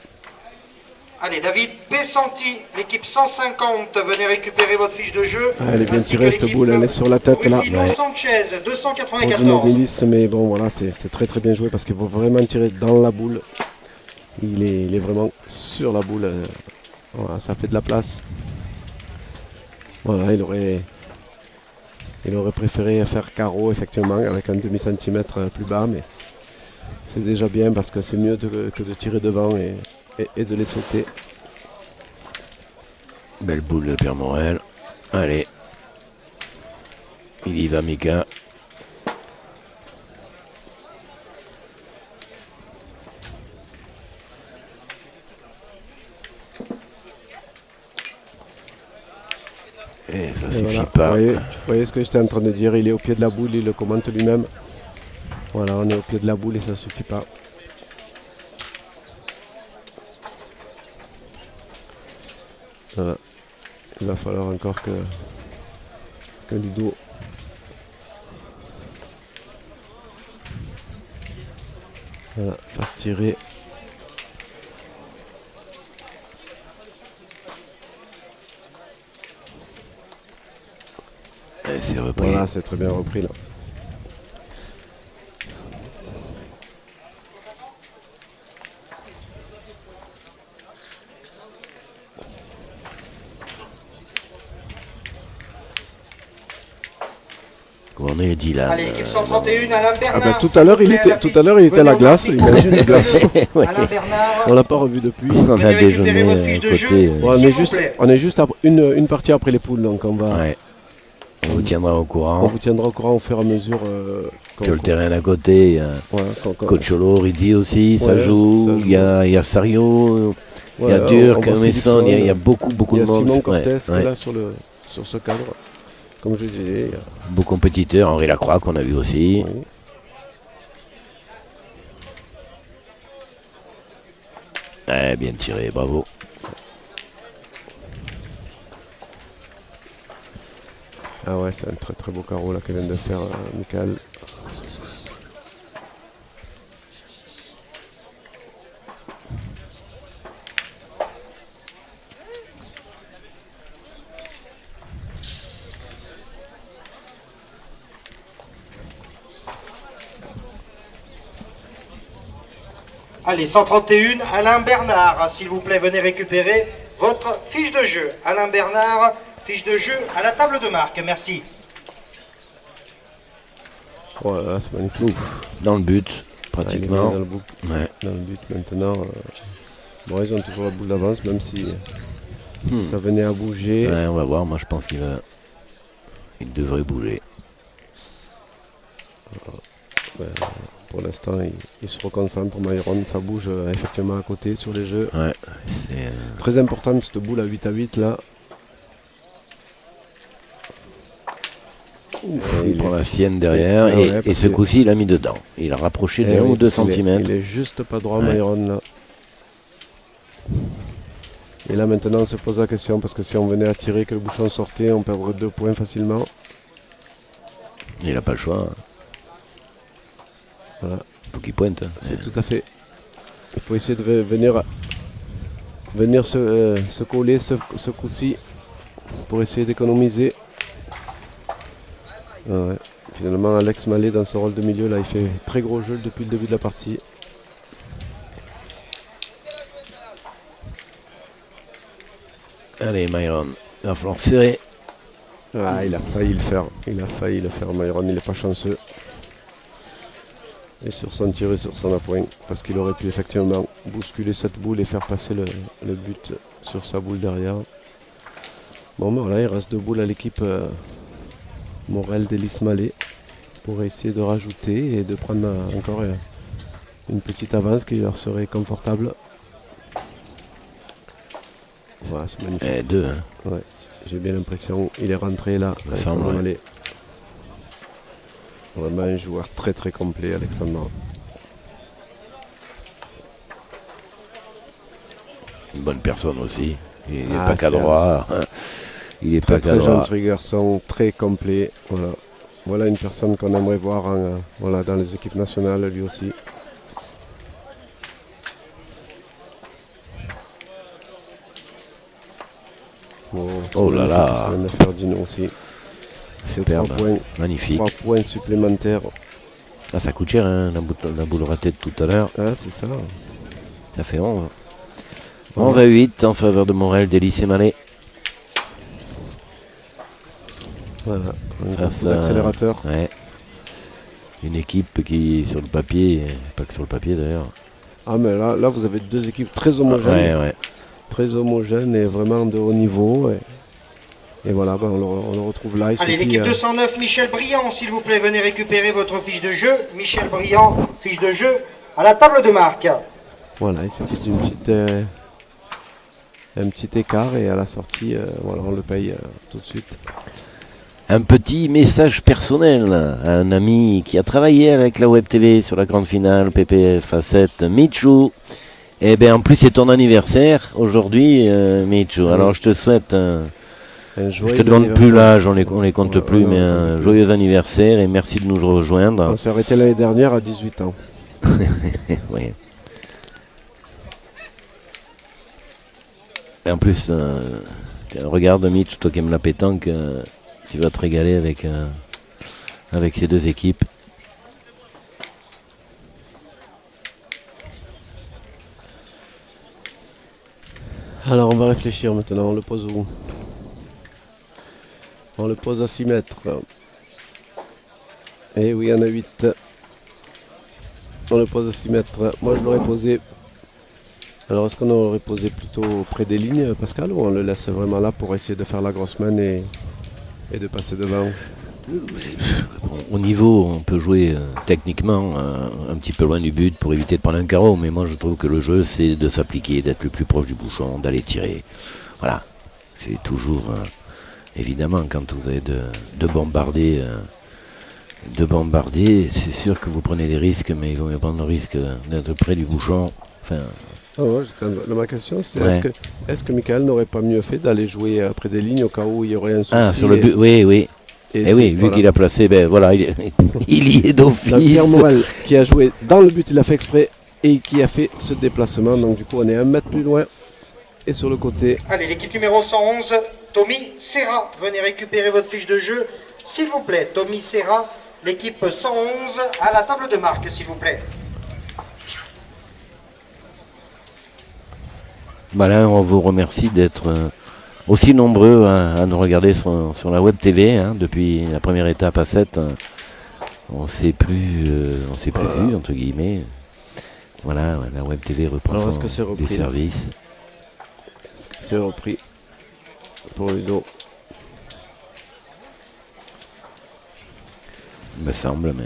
Allez, David Pessanti, l'équipe 150, venez récupérer votre fiche de jeu. Elle est bien ainsi tirée que cette l'équipe boule, elle est sur la tête là. Rufino Sanchez, Pour 294. Délice, mais bon voilà, c'est très très bien joué parce qu'il faut vraiment tirer dans la boule. Il est vraiment sur la boule. Voilà, ça fait de la place. Voilà, il aurait préféré faire carreau effectivement avec un demi-centimètre plus bas, mais c'est déjà bien parce que c'est mieux que de tirer devant et de les sauter. Belle boule de Pierre Morel. Allez. Il y va, Mika. Et ça suffit voilà. pas. Vous voyez ce que j'étais en train de dire, il est au pied de la boule, il le commente lui-même. Voilà, on est au pied de la boule et ça suffit pas. Voilà. Il va falloir encore que Ludo fasse tirer. Et c'est repris. Voilà, c'est très bien repris là. On est dit là. Allez, équipe 131, Alain Bernard. Ah bah, tout à l'heure il était à la glace, imagine la glace. Alain Bernard. On l'a pas revu depuis. On a Venez déjeuné récupérer votre à fiche de côté. jeu. Bon, S'il vous plaît. on est juste une partie après les poules, donc on Ouais. On vous tiendra au on courant. vous tiendra au courant au fur et à mesure. Que le terrain d'à côté, il y a Cocholo, Rizzi aussi, ça Ouais, joue. ça joue. Il y a Sario, il y a Ouais, Durk, on voit Messon, Philipson, il y a beaucoup il y de a monde. Simon Ouais, Cortés qui est ouais. là sur ce cadre. Comme je disais. Beau compétiteur, Henri Lacroix qu'on a vu aussi. Oui. Ouais, bien tiré, bravo. Ah ouais, c'est un très très beau carreau là qu'elle vient de faire Michael. Allez, 131, Alain Bernard, s'il vous plaît, venez récupérer votre fiche de jeu. Alain Bernard, fiche de jeu à la table de marque, merci. Voilà, c'est magnifique. Ouf, dans le but, Ah, il est pratiquement. bien Ouais. dans le but maintenant. Bon, ils ont toujours la boule d'avance, même si ça venait à bouger. Ouais, on va voir, moi je pense qu'il devrait bouger. Pour l'instant, il se reconcentre. Myron, ça bouge effectivement à côté sur les jeux. Ouais, c'est Très importante cette boule à 8-8 là. Ouf, Et il prend la sienne derrière Ah et, ouais, et parce ce que- coup-ci il a mis dedans. Il a rapproché de Eh 1 oui, ou 2 parce qu'il est- centimètres. Il est juste pas droit, Ouais. Myron là. Et là maintenant on se pose la question parce que si on venait à tirer, que le bouchon sortait, on perdrait 2 points facilement. Il n'a pas le choix. Voilà. Faut qu'il pointe. C'est tout à fait. Il faut essayer de venir se coller ce coup-ci pour essayer d'économiser. Ah ouais. Finalement, Alex Mallet dans son rôle de milieu, là, il fait très gros jeu depuis le début de la partie. Allez, Myron, il va falloir serrer. Ah, il a failli le faire. Il a failli le faire, Myron. Il n'est pas chanceux. Et sur son tir et sur son appoint. Parce qu'il aurait pu effectivement bousculer cette boule et faire passer le but sur sa boule derrière. Bon, ben voilà, il reste 2 boules à l'équipe Morel d'Hélice Mallet pour essayer de rajouter et de prendre encore une petite avance qui leur serait confortable. Voilà, c'est magnifique. Eh, 2, hein. Ouais, j'ai bien l'impression. Il est rentré là. Me semble, Alexandre ouais. Mallet. Vraiment un joueur très très complet, Alexandre. Une bonne personne aussi. Il n'est Ah, pas c'est qu'adroit. Il est Très pas très qu'adroit. gentil garçon, très complet. Voilà. Voilà une personne qu'on aimerait voir voilà, dans les équipes nationales, lui aussi. Bon, Oh là là. Ça vient de faire Dino aussi. C'est 3 Superbe. points, Magnifique. 3 points supplémentaires. Ah, ça coûte cher, hein, la boule ratée de tout à l'heure. Ah, c'est ça. Ça fait 11. 11 à 8 en faveur de Morel, d'Hélice et Mallet. Voilà. Un Face coup d'accélérateur. Ouais. Une équipe qui, sur le papier, pas que sur le papier d'ailleurs. Ah, mais là, vous avez deux équipes très homogènes. Ouais. Très homogènes et vraiment de haut niveau. Et voilà, ben, on le retrouve là. Allez, l'équipe 209, Michel Briand, s'il vous plaît, venez récupérer votre fiche de jeu. Michel Briand, fiche de jeu, à la table de marque. Voilà, il suffit un petit écart et à la sortie, voilà, on le paye tout de suite. Un petit message personnel à un ami qui a travaillé avec la Web TV sur la grande finale PPF A7, Michou. Et bien en plus c'est ton anniversaire aujourd'hui, Michou. Alors je te souhaite je te demande plus l'âge, on les compte plus, mais un joyeux anniversaire et merci de nous rejoindre. On s'est arrêté l'année dernière à 18 ans. Oui. Et en plus, regarde Mitch, toi qui aimes la pétanque, tu vas te régaler avec ces deux équipes. Alors on va réfléchir maintenant, on le pose où? On le pose à 6 mètres. Et oui, il y en a 8. On le pose à 6 mètres. Moi je l'aurais posé. Alors est-ce qu'on l'aurait posé plutôt près des lignes, Pascal, ou on le laisse vraiment là pour essayer de faire la grosse main et de passer devant? Au niveau, on peut jouer techniquement un petit peu loin du but pour éviter de prendre un carreau, mais moi je trouve que le jeu c'est de s'appliquer, d'être le plus proche du bouchon, d'aller tirer. Voilà, c'est toujours évidemment quand vous avez de bombarder, c'est sûr que vous prenez des risques, mais il vaut mieux prendre le risque d'être près du bouchon. Enfin, ma question c'est ouais. est-ce que Michael n'aurait pas mieux fait d'aller jouer près des lignes au cas où il y aurait un souci? Ah, sur le but, oui. Et oui, vu qu'il a placé, ben voilà, il y est d'office. Pierre Morel qui a joué dans le but, il a fait exprès et qui a fait ce déplacement. Donc du coup, on est 1 mètre plus loin et sur le côté. Allez, l'équipe numéro 111, Tommy Serra, venez récupérer votre fiche de jeu, s'il vous plaît. Tommy Serra, l'équipe 111, à la table de marque, s'il vous plaît. Voilà, on vous remercie d'être aussi nombreux à nous regarder sur la Web TV depuis la première étape à 7. On s'est plus vu entre guillemets. Voilà, la Web TV reprend les services. Est-ce que c'est repris pour Ludo? Il me semble, mais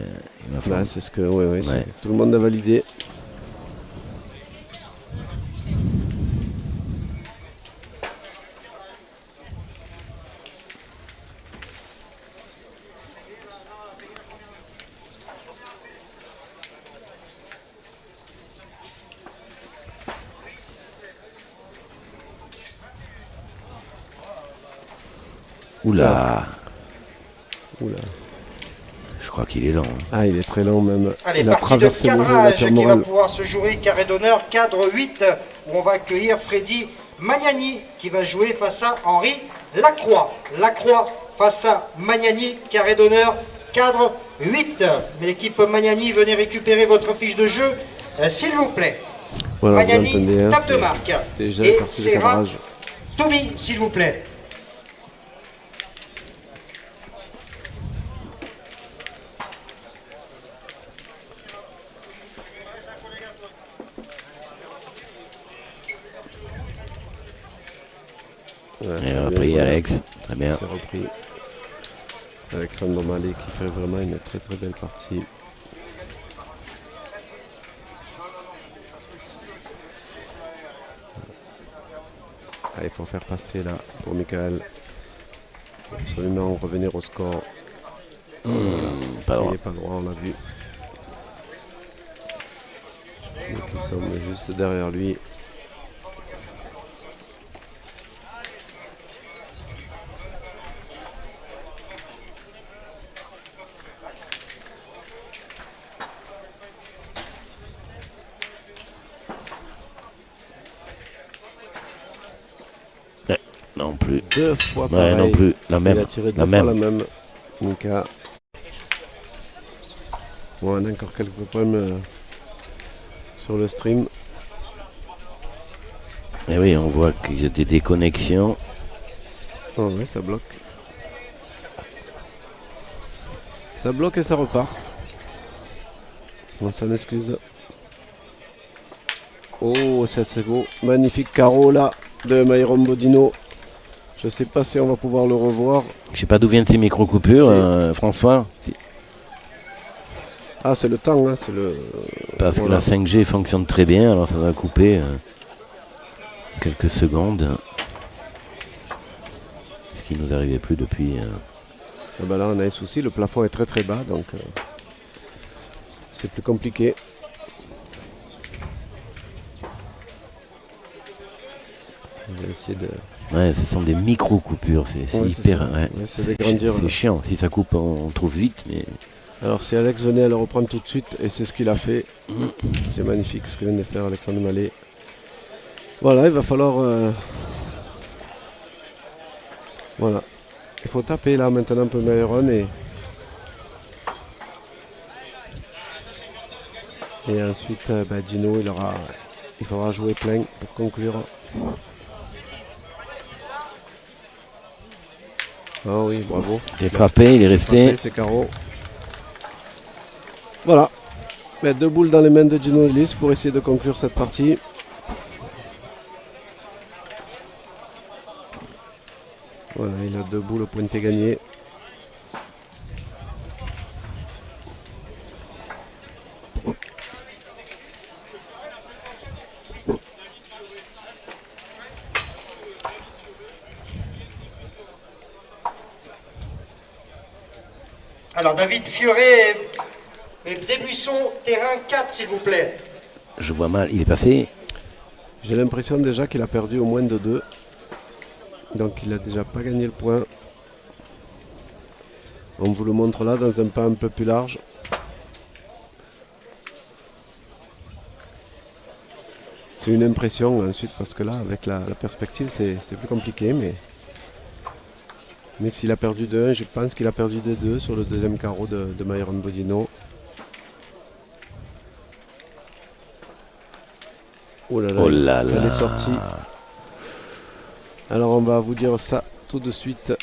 il va falloir. C'est ce que, ouais. Tout le monde a validé. Oula. Je crois qu'il est lent. Ah, il est très lent même. Allez, il a partie de traversé le jeu, cadrage Pierre qui va Morel. pouvoir se jouer, carré d'honneur, cadre 8, où on va accueillir Freddy Magnani qui va jouer face à Henri Lacroix. Lacroix face à Magnani, carré d'honneur, cadre 8. Mais l'équipe Magnani, venez récupérer votre fiche de jeu, s'il vous plaît. Voilà, Magnani, vous entendez, table de marque. Déjà Et partie de Serra, cadrage. Tommy, s'il vous plaît. Et repris Alex, très bien. C'est repris. Alexandre Mallet qui fait vraiment une très très belle partie. Ah, il faut faire passer là pour Michael. Absolument revenir au score. Pas Il droit. n'est pas droit, on l'a vu. Donc ils sont juste derrière lui. Non plus. 2 fois Ouais, pareil. non plus. La Il même. a tiré 2 La fois la même. même. Mika. Bon, on a encore quelques problèmes sur le stream. Et oui, on voit qu'il y a des déconnexions. Oh ouais, ça bloque. Ça bloque et ça repart. On s'en excuse. Oh, ça c'est beau. Magnifique carreau là de Myron Bodino. Je sais pas si on va pouvoir le revoir. Je sais pas d'où viennent ces micro-coupures, François. Ah, c'est le temps, hein, c'est le. Parce que la 5G fonctionne très bien, alors ça va couper quelques secondes. Ce qui nous arrivait plus depuis. Ah bah là, on a un souci. Le plafond est très très bas, donc c'est plus compliqué. On va essayer de. Ouais, ce sont des micro-coupures, c'est Ouais, c'est hyper. ça. Ouais, Ouais, c'est dégrandir, c'est là. chiant. Si ça coupe, on trouve vite, mais. Alors si Alex venait à le reprendre tout de suite, et c'est ce qu'il a fait. C'est magnifique ce que vient de faire Alexandre Mallet. Voilà, il va falloir... Voilà. Il faut taper là maintenant un peu Myron et ensuite Gino il faudra jouer plein pour conclure. Ah oui, bravo. Il est frappé, il est resté. C'est carreau. Voilà. Mettre 2 boules dans les mains de Gino Ellis pour essayer de conclure cette partie. Voilà, il a 2 boules pointées gagnées. Alors David Fioré et Desbuissons, terrain 4 s'il vous plaît. Je vois mal, il est passé. J'ai l'impression déjà qu'il a perdu au moins de 2. Donc il n'a déjà pas gagné le point. On vous le montre là dans un pas un peu plus large. C'est une impression ensuite parce que là avec la perspective c'est plus compliqué mais s'il a perdu de 1, je pense qu'il a perdu de 2 sur le deuxième carreau de Myron Bodino. Oh là là, Oh là elle est là. sortie. Alors on va vous dire ça tout de suite.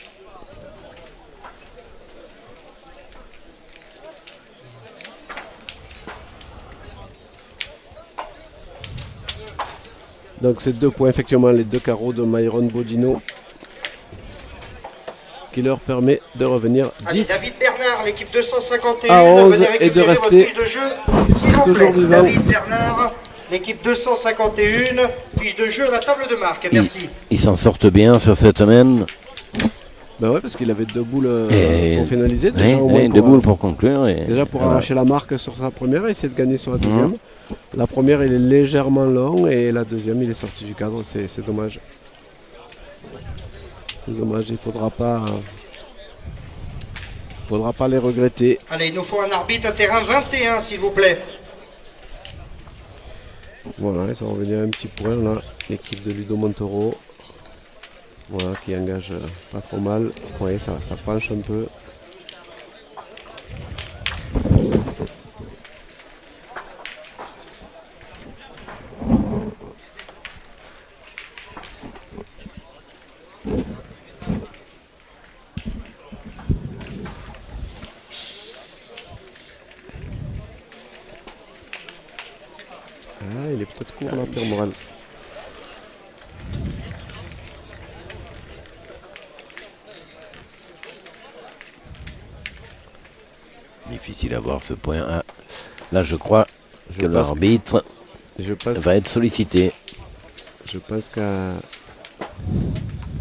Donc c'est 2 points effectivement, les 2 carreaux de Myron Bodino qui leur permet de revenir Allez, 10 David Bernard, l'équipe 251, à 11 venez et de récupérer votre rester fiche de jeu, s'il vous toujours plaît. vivant. David Bernard, l'équipe 251, fiche de jeu à la table de marque, merci. Ils s'en sortent bien sur cette semaine. Ben ouais, parce qu'il avait 2 boules Et- pour finaliser. Ouais, Déjà, au moins ouais, pour, 2 boules pour conclure. Et déjà pour voilà. arracher la marque sur sa première et essayer de gagner sur la deuxième. La première, il est légèrement long et la deuxième, il est sorti du cadre. C'est dommage. C'est dommage, il faudra pas les regretter. Allez, il nous faut un arbitre à terrain 21 s'il vous plaît. Voilà, ils sont revenus à un petit point là. L'équipe de Ludo Montoro. Voilà, qui engage pas trop mal. Oui, ça penche un peu. Ah, il est peut-être court là, Pierre Moral. Difficile à voir ce point. Ah, là, je crois Je que pense l'arbitre Je pense, va être sollicité. je pense qu'à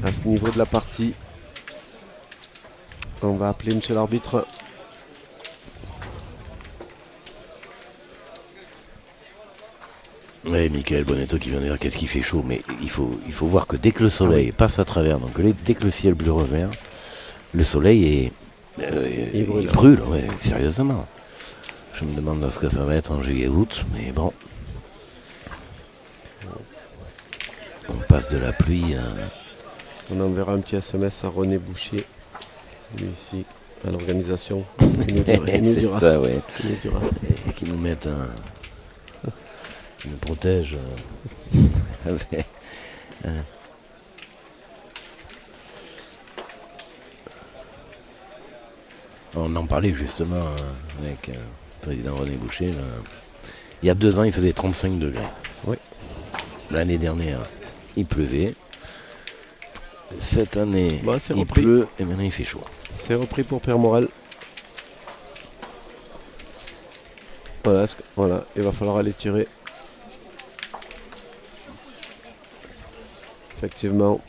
à ce niveau de la partie. On va appeler monsieur l'arbitre. Oui, Michael Bonetto qui vient de dire qu'est-ce qu'il fait chaud, mais il faut voir que dès que le soleil passe à travers, donc dès que le ciel bleu revers, le soleil il brûle, ouais, sérieusement. Je me demande ce que ça va être en juillet-août, mais bon. On passe de la pluie à... On enverra un petit SMS à René Boucher, lui ici, à l'organisation. C'est ça, ouais. Et qui nous mette qui nous protège. On en parlait justement avec le président René Boucher. Là. Il y a 2 ans, il faisait 35 degrés. Oui. L'année dernière, il pleuvait. Cette année, il pleut et maintenant il fait chaud. C'est repris pour Pierre Morel. Voilà, il va falloir aller tirer. Effectivement,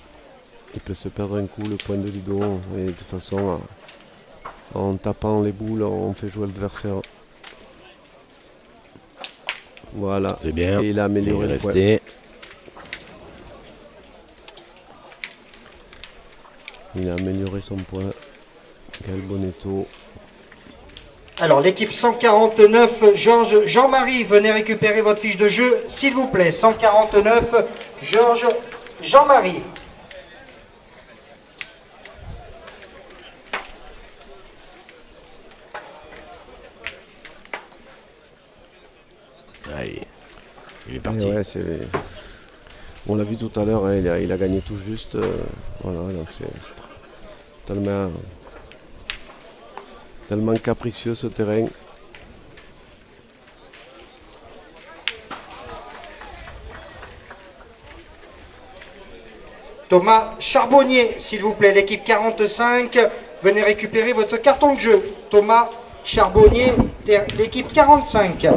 il peut se perdre un coup, le point de Ludo. Et de toute façon, en tapant les boules, on fait jouer l'adversaire. Voilà. C'est bien. Et il a amélioré le point. Il a amélioré son point. Gaël Bonetto. Alors l'équipe 149, Georges Jean-Marie, venez récupérer votre fiche de jeu, s'il vous plaît. 149, Georges Jean-Marie. Allez, il est parti. Ouais, on l'a vu tout à l'heure, hein, il a gagné tout juste. Voilà, donc c'est tellement capricieux ce terrain. Thomas Charbonnier, s'il vous plaît, l'équipe 45, venez récupérer votre carton de jeu. Thomas Charbonnier, l'équipe 45.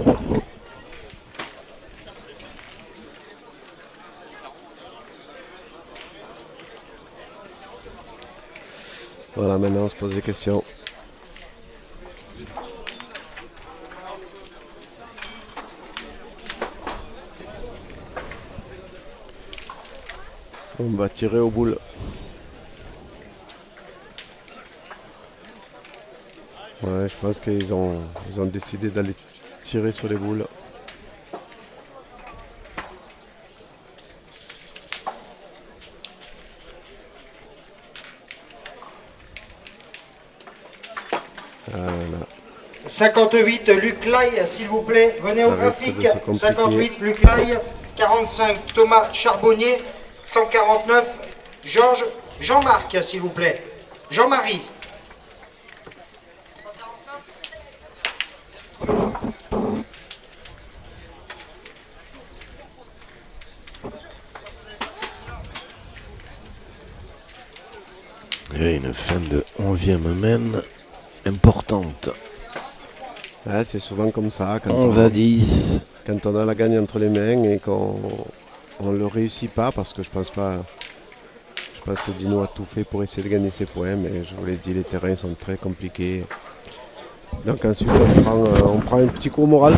Voilà, maintenant on se pose des questions. On va tirer aux boules. Ouais, je pense qu'ils ont décidé d'aller tirer sur les boules. Voilà. 58, Luc Lai, s'il vous plaît, venez au graphique. 58, Luc Lai, 45, Thomas Charbonnier, 149, Georges Jean-Marc, s'il vous plaît. Jean-Marie. Et une fin de 11e mène importante. Ouais, c'est souvent comme ça. 11 à 10. Quand on a la gagne entre les mains et qu'on ne le réussit pas, parce que je pense que Dino a tout fait pour essayer de gagner ses points, mais je vous l'ai dit, les terrains sont très compliqués. Donc ensuite on prend un petit coup au moral.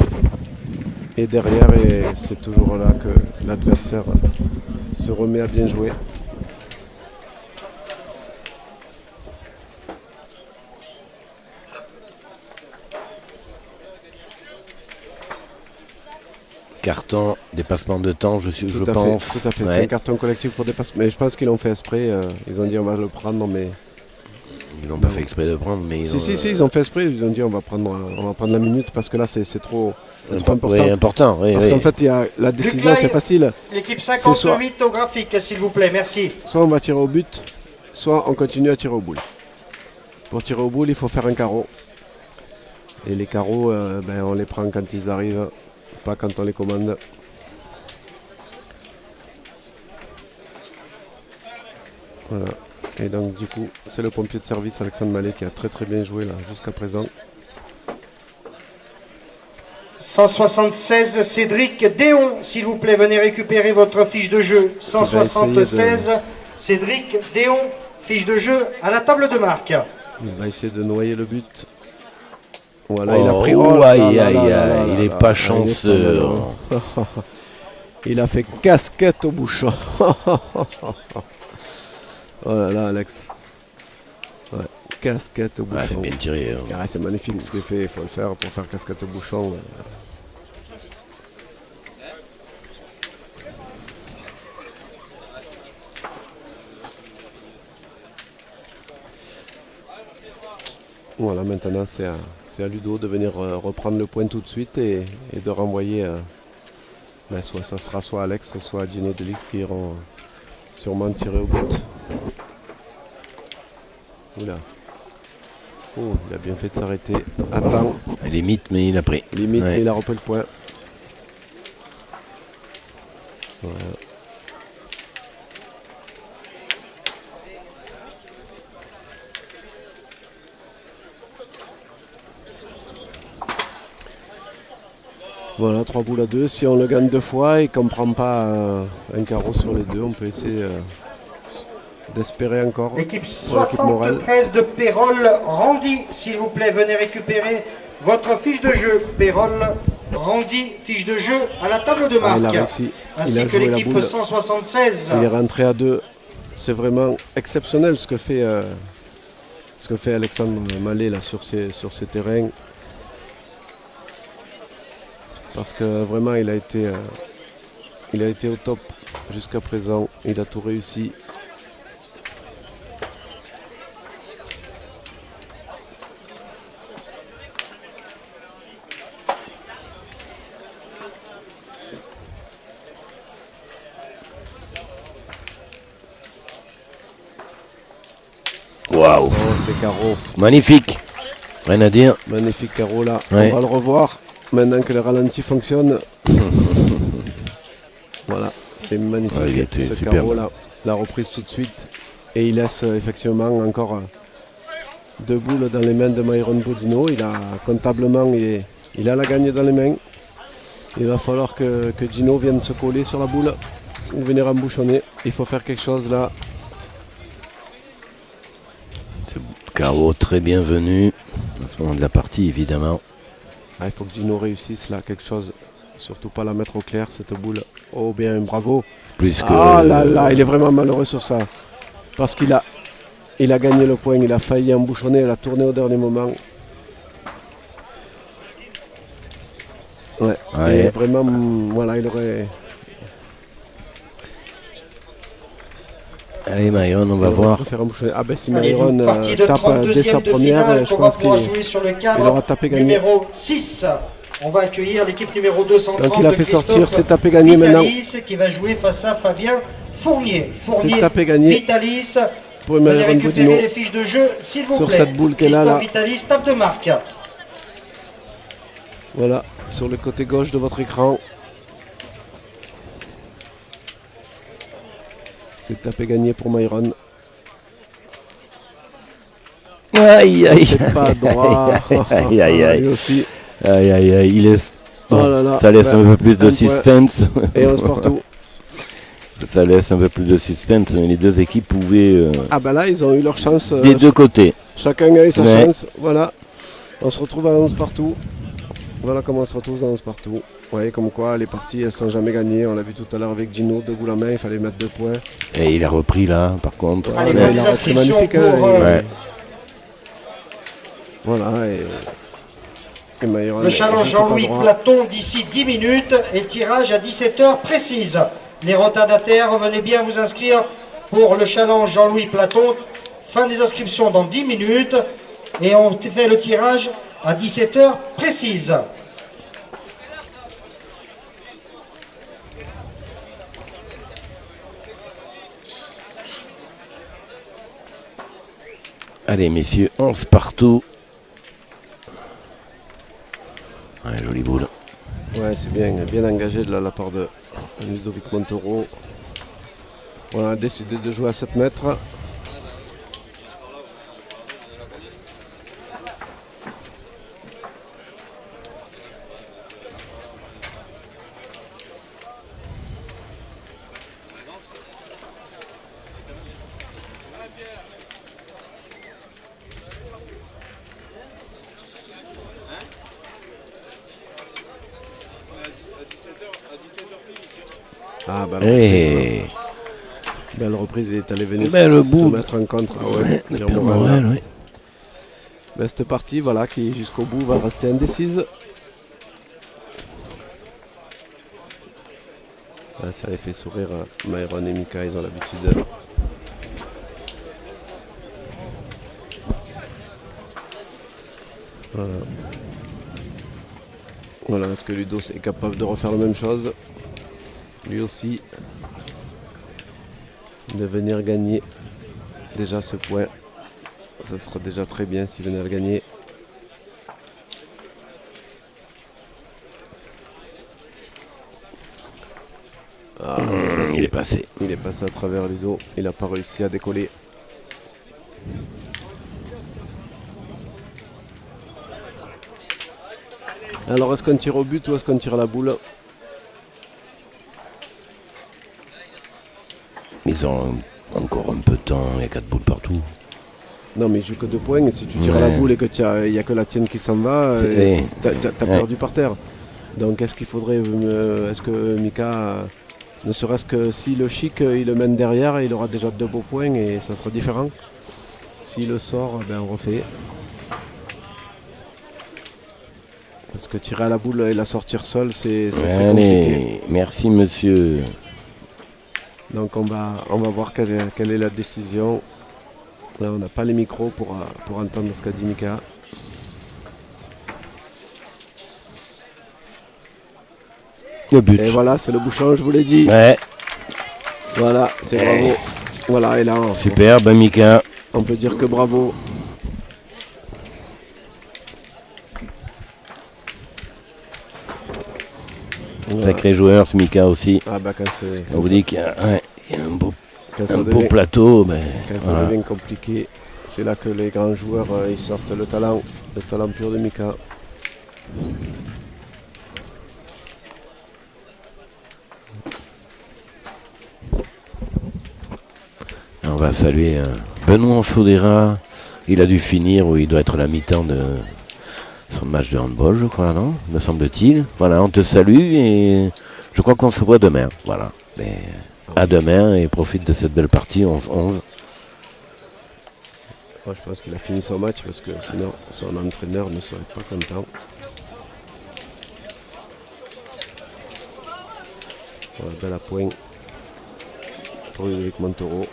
Et derrière, c'est toujours là que l'adversaire se remet à bien jouer. Carton, dépassement de temps, je pense. Tout à fait. Ouais. C'est un carton collectif pour dépassement. Mais je pense qu'ils l'ont fait exprès. Ils ont dit on va le prendre, mais... Ils n'ont pas fait exprès de prendre, mais... Si, ils ont fait exprès. Ils ont dit on va prendre la minute parce que là, c'est trop important. Oui, important. Oui, parce qu'en fait, la décision, c'est facile. L'équipe 58 au graphique, s'il vous plaît, merci. Soit on va tirer au but, soit on continue à tirer au boule. Pour tirer au boule, il faut faire un carreau. Et les carreaux, on les prend quand ils arrivent. Pas quand on les commande. Voilà. Et donc du coup, c'est le pompier de service Alexandre Mallet qui a très très bien joué là jusqu'à présent. 176, Cédric Déon, s'il vous plaît, venez récupérer votre fiche de jeu. 176, Cédric Déon, fiche de jeu à la table de marque. Il va essayer de noyer le but. Voilà, il a pris. Aïe, aïe, aïe, il est pas chanceux. Il a fait casquette au bouchon. Oh là là, Alex. Ouais, casquette au bouchon. Ouais, c'est bien tiré. Hein. Ah, c'est magnifique ce qu'il fait, il faut le faire pour faire casquette au bouchon. Voilà, maintenant c'est à Ludo de venir reprendre le point tout de suite et de renvoyer. Soit ça sera soit Alex, soit Gino Delix qui iront sûrement tirer au but. Oula. Oh, il a bien fait de s'arrêter. Attends. Limite, mais il a pris. Limite, Ouais. mais il a repris le point. Voilà. Voilà, 3 boules à 2. Si on le gagne 2 fois et qu'on ne prend pas un carreau sur les deux, on peut essayer d'espérer encore. L'équipe pour l'équipe morale. 73 de Pérol, Randy, s'il vous plaît, venez récupérer votre fiche de jeu. Pérol, Randy, fiche de jeu à la table de Ah, marque. il a réussi. Il Ainsi a que joué la l'équipe boule. 176. Il est rentré à 2. C'est vraiment exceptionnel ce que fait Alexandre Mallet là, sur ces terrains. Parce que vraiment il a été au top jusqu'à présent. Il a tout réussi. Waouh. Oh, c'est carreau. Magnifique. Rien à dire. Magnifique carreau là. Ouais. On va le revoir maintenant que le ralenti fonctionne. Voilà, c'est magnifique Ouais, il était ce superbe. carreau là. La reprise tout de suite. Et il laisse effectivement encore 2 boules dans les mains de Myron Bodino. Il a comptablement, il a la gagne dans les mains. Il va falloir que Gino vienne se coller sur la boule ou venir embouchonner. Il faut faire quelque chose là. C'est carreau très bienvenu. À ce moment de la partie, évidemment. Ah, il faut que Gino réussisse là quelque chose. Surtout pas la mettre au clair cette boule. Oh bien, bravo. Plus que. Ah là là, il est vraiment malheureux sur ça. Parce qu'il a gagné le point, il a failli embouchonner, il a tourné au dernier moment. Ouais, Ouais. et vraiment, voilà, il aurait... Allez, Myron, on va il aurait voir. préféré embouchonner. Ah ben si Allez, Myron donc, partie de tape dès sa 32e de première, finale je qu'on va pense pouvoir qu'il jouer sur le il cadre aura tapé gagné. numéro 6. On va accueillir l'équipe numéro 230 Donc il a de fait Christophe sortir, c'est tapé gagné maintenant. Vitalis qui va jouer face à Fabien Fournier. C'est tapé gagné Vitalis, pour venez Myron récupérer Bodino. les fiches de jeu, s'il vous Sur plaît. cette boule qu'elle a, là. Christophe Vitalis, tape de marque. Voilà, sur le côté gauche de votre écran. C'est tapé gagné pour Myron. Aïe, aïe. C'est pas droit. Aïe, aïe, aïe. Lui aussi. Aïe, aïe, aïe. Il laisse. Oh là là. Ça laisse Ben, un peu plus de un point. suspense. Et 11 partout. Ça laisse un peu plus de suspense. Les deux équipes pouvaient. Ah bah là, ils ont eu leur chance. Des deux côtés. Chacun a eu sa Ouais. chance. Voilà. On se retrouve à 11 partout. Voilà comment on se retrouve à 11 partout. Vous voyez comme quoi les parties elles sont jamais gagnées. On l'a vu tout à l'heure avec Gino, 2 boules à main, il fallait mettre 2 points. Et il a repris là, par contre. Allez, Ouais, les il a repris inscriptions magnifique. pour, Ouais. Voilà. Et Myron, le challenge juste pas Jean-Louis droit. Platon d'ici 10 minutes et le tirage à 17h précise. Les retardataires, venez bien vous inscrire pour le challenge Jean-Louis Platon. Fin des inscriptions dans 10 minutes et on fait le tirage à 17h précise. Allez, messieurs, 11 partout. Ouais, jolie boule. Ouais, c'est bien engagé de la part de Ludovic Montoro. On a décidé de jouer à 7 mètres. Ah, Et belle reprise, il est allé venir le se bout mettre en contre. Ah ouais, de Pierre Pierre Morel, Morel, là. ouais. Cette partie, voilà, qui jusqu'au bout va rester indécise. Là, ça les fait sourire Myron et Mika, ils ont l'habitude. Voilà. Voilà, est-ce que Ludo est capable de refaire la même chose? Lui aussi. De venir gagner déjà ce point. Ça sera déjà très bien s'il venait à le gagner. Ah, Il est passé. il est passé à travers Ludo. Il n'a pas réussi à décoller. Alors, est-ce qu'on tire au but ou est-ce qu'on tire à la boule? Ils ont encore un peu de temps, il y a 4 boules partout. Non, mais il joue que 2 points. Et si tu tires à la Ouais. boule et qu'il n'y a que la tienne qui s'en va, C'est- t'as Ouais. perdu par terre. Donc, est-ce qu'il faudrait. Est-ce que Mika, ne serait-ce que si le chic, il le mène derrière, il aura déjà 2 beaux points et ça sera différent. S'il le sort, ben, on refait. Parce que tirer à la boule et la sortir seule, c'est très compliqué. Allez, merci monsieur. Donc on va voir quelle est la décision. Là, on n'a pas les micros pour entendre ce qu'a dit Mika. Le but. Et voilà, c'est le bouchon, je vous l'ai dit. Ouais, Voilà, c'est bravo. Voilà, et là, super, ben Mika. on peut dire que bravo. Voilà. Sacré joueur, ce Mika aussi. Ah bah quand On vous dit qu'il y a, il y a un beau ça beau plateau. Ben, quand ça voilà. devient compliqué, c'est là que les grands joueurs ils sortent le talent pur de Mika. On va saluer Benoît Faudera. Il a dû finir ou il doit être à la mi-temps de son match de handball, je crois, non? Me semble-t-il. Voilà, on te salue et je crois qu'on se voit demain. Voilà. Mais à demain et profite de cette belle partie 11-11. Moi, je pense qu'il a fini son match parce que sinon son entraîneur ne serait pas content. Voilà, belle à point pour Ludovic Montoro.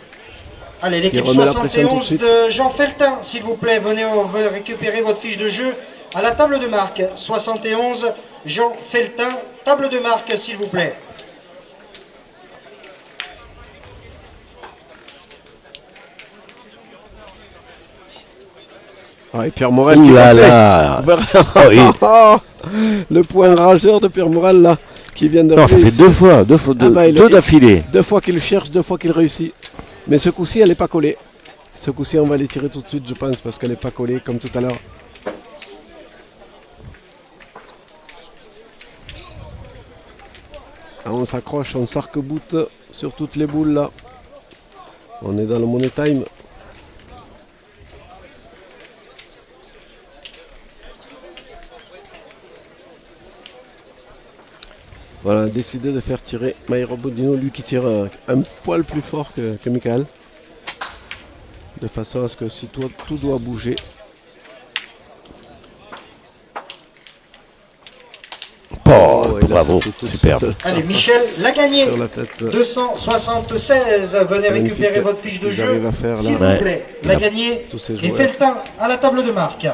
Allez, l'équipe remet la pression tout de 71 suite. de Jean Feltin, s'il vous plaît, venez récupérer votre fiche de jeu à la table de marque. 71, Jean Feltin, table de marque, s'il vous plaît. Ah, et Pierre Morel Ouh qui là refait. là. Oh, Le point rageur de Pierre Morel là, qui vient de non, ça fait réussir. deux fois, Ah bah, deux d'affilée. 2 fois qu'il cherche, 2 fois qu'il réussit. Mais ce coup-ci, elle n'est pas collée. Ce coup-ci, on va les tirer tout de suite, je pense, parce qu'elle n'est pas collée comme tout à l'heure. Ah, on s'accroche, on s'arc-boute sur toutes les boules là. On est dans le money time. Voilà, on a décidé de faire tirer Maïro Bodino, lui qui tire un poil plus fort que Michael. De façon à ce que si tout doit bouger. Oh, il a bravo, sauté tout de superbe. suite Allez, Michel l'a gagné. sur la tête. 276, venez C'est récupérer magnifique votre fiche ce de qu'ils jeu, arrivent à faire, là. s'il vous Ouais. plaît. L'a gagné. Tous ces Et joueurs. Feltin à la table de marque.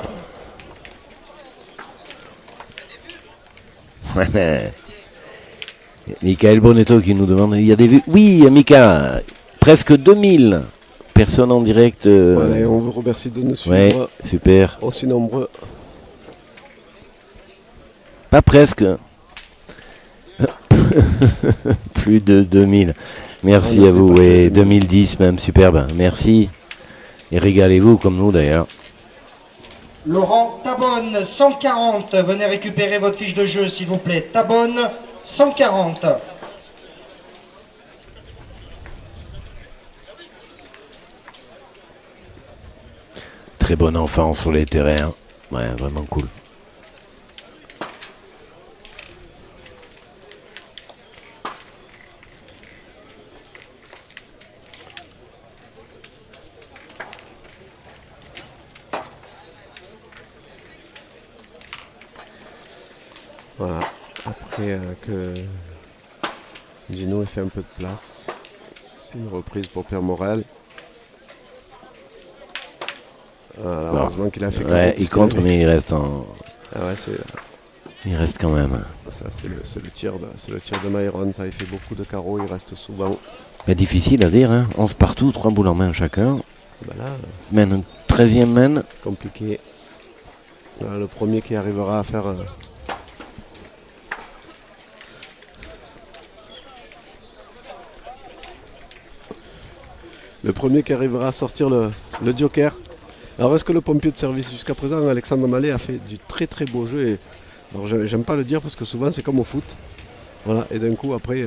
Michael Bonetto qui nous demande, il y a des vues. Oui, Mika, presque 2000 personnes en direct. Voilà, et on vous remercie de nous Ouais, suivre super. aussi nombreux. Pas presque. Plus de 2000. Merci On a à vous. dépassé Et les 2010 même, superbe. Merci. Et régalez-vous comme nous d'ailleurs. Laurent Tabonne, 140. Venez récupérer votre fiche de jeu, s'il vous plaît. Tabonne, 140. Très bon enfant sur les terrains. Ouais, vraiment cool. Voilà. Après que Gino ait fait un peu de place. C'est une reprise pour Pierre Morel. Voilà, Bon. heureusement qu'il a fait Ouais, il contre, mais il reste Ah ouais, il reste quand même. ça, c'est le tir de Myron, ça il fait beaucoup de carreaux, il reste souvent. Mais difficile à dire, hein. 11 partout, 3 boules en main chacun. Bah là, Mène 13e mène. compliqué. Voilà, le premier qui arrivera à faire le premier qui arrivera à sortir le joker. Alors est-ce que le pompier de service jusqu'à présent, Alexandre Mallet, a fait du très très beau jeu et, alors j'aime pas le dire parce que souvent c'est comme au foot. Voilà, et d'un coup après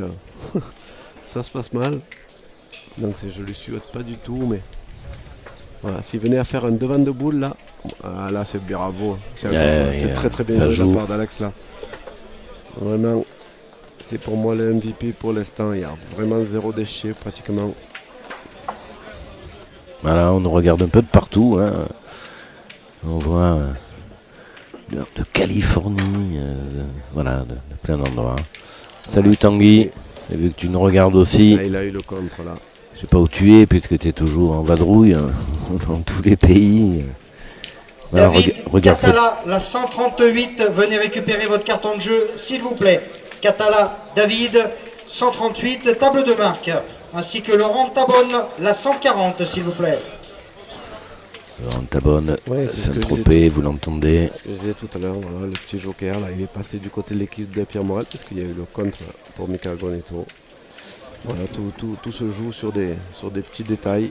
ça se passe mal. Donc je lui souhaite pas du tout, mais voilà, s'il venait à faire un devant de boule là, là c'est bravo. C'est très très bien ça de joue. la part d'Alex là. Vraiment, c'est pour moi le MVP pour l'instant. Il y a vraiment zéro déchet pratiquement. Voilà, on nous regarde un peu de partout, hein. On voit de Californie, voilà, de plein d'endroits. Salut Tanguy, j'ai vu que tu nous regardes aussi. Là, il a eu le contre là. Je sais pas où tu es puisque tu es toujours en vadrouille dans tous les pays. Voilà, David regarde cette... Catala, la 138, venez récupérer votre carton de jeu, s'il vous plaît. Catala, David, 138, table de marque. Ainsi que Laurent Tabonne, la 140, s'il vous plaît. Laurent Tabonne, Ouais, c'est ce que Saint-Tropez, vous l'entendez. Ce que je disais tout à l'heure, voilà, le petit joker là, il est passé du côté de l'équipe de Pierre Morel parce qu'il y a eu le contre pour Michael Gonetto. Voilà, tout se joue sur des petits détails.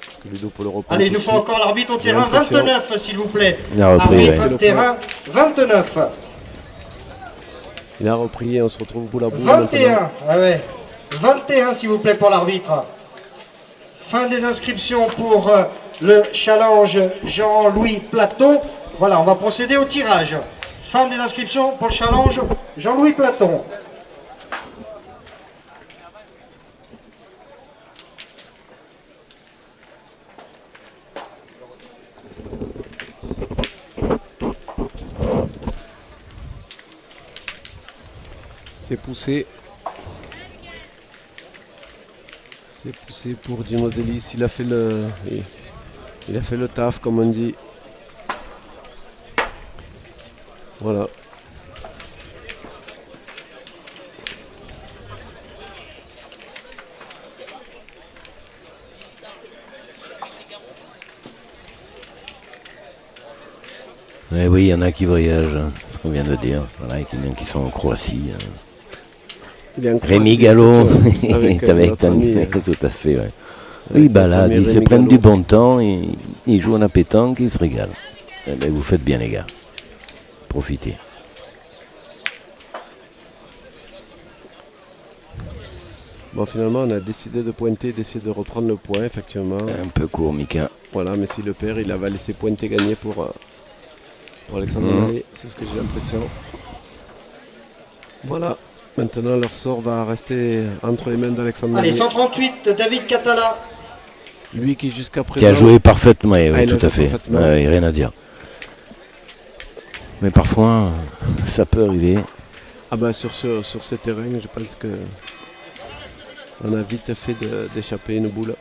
Parce que Ludo peut le reprendre. Allez, il nous faut encore l'arbitre au terrain, l'impression. 29, s'il vous plaît. Il a repris, Arbitre ouais. au terrain, 29. Il a repris et on se retrouve bout à bout. 21, ah ouais. 21 s'il vous plaît pour l'arbitre. Fin des inscriptions pour le challenge Jean-Louis Platon. Voilà, on va procéder au tirage. Fin des inscriptions pour le challenge Jean-Louis Platon. C'est poussé. C'est poussé pour Gino Delis. Il a fait le taf comme on dit. Voilà. Eh oui, il y en a qui voyagent, hein, ce qu'on vient de dire. Voilà, il y en a qui sont en Croatie. Hein. Il est en Rémi Croatie, Gallo avec est avec notre ami, Tanguy, tout à fait. Ouais. avec Oui, notre balade, ami ils se Rémi prennent du Gallo. bon temps, ils jouent à la pétanque, ils se régalent. Eh ben, vous faites bien les gars. Profitez. Bon, finalement, on a décidé de pointer, d'essayer de reprendre le point, effectivement. Un peu court, Mika. Voilà, mais si le père, il va laisser pointer gagner pour Alexandre Mallet, c'est ce que j'ai l'impression. Voilà, maintenant leur sort va rester entre les mains d'Alexandre Allez, Mallet. 138, David Catala. Lui qui jusqu'à présent... Qui a joué parfaitement, oui, Ah, il a tout à joué fait. parfaitement. Ouais, rien à dire. Mais parfois, ça peut arriver. Ah bah sur ce terrain, je pense que on a vite fait d'échapper une boule.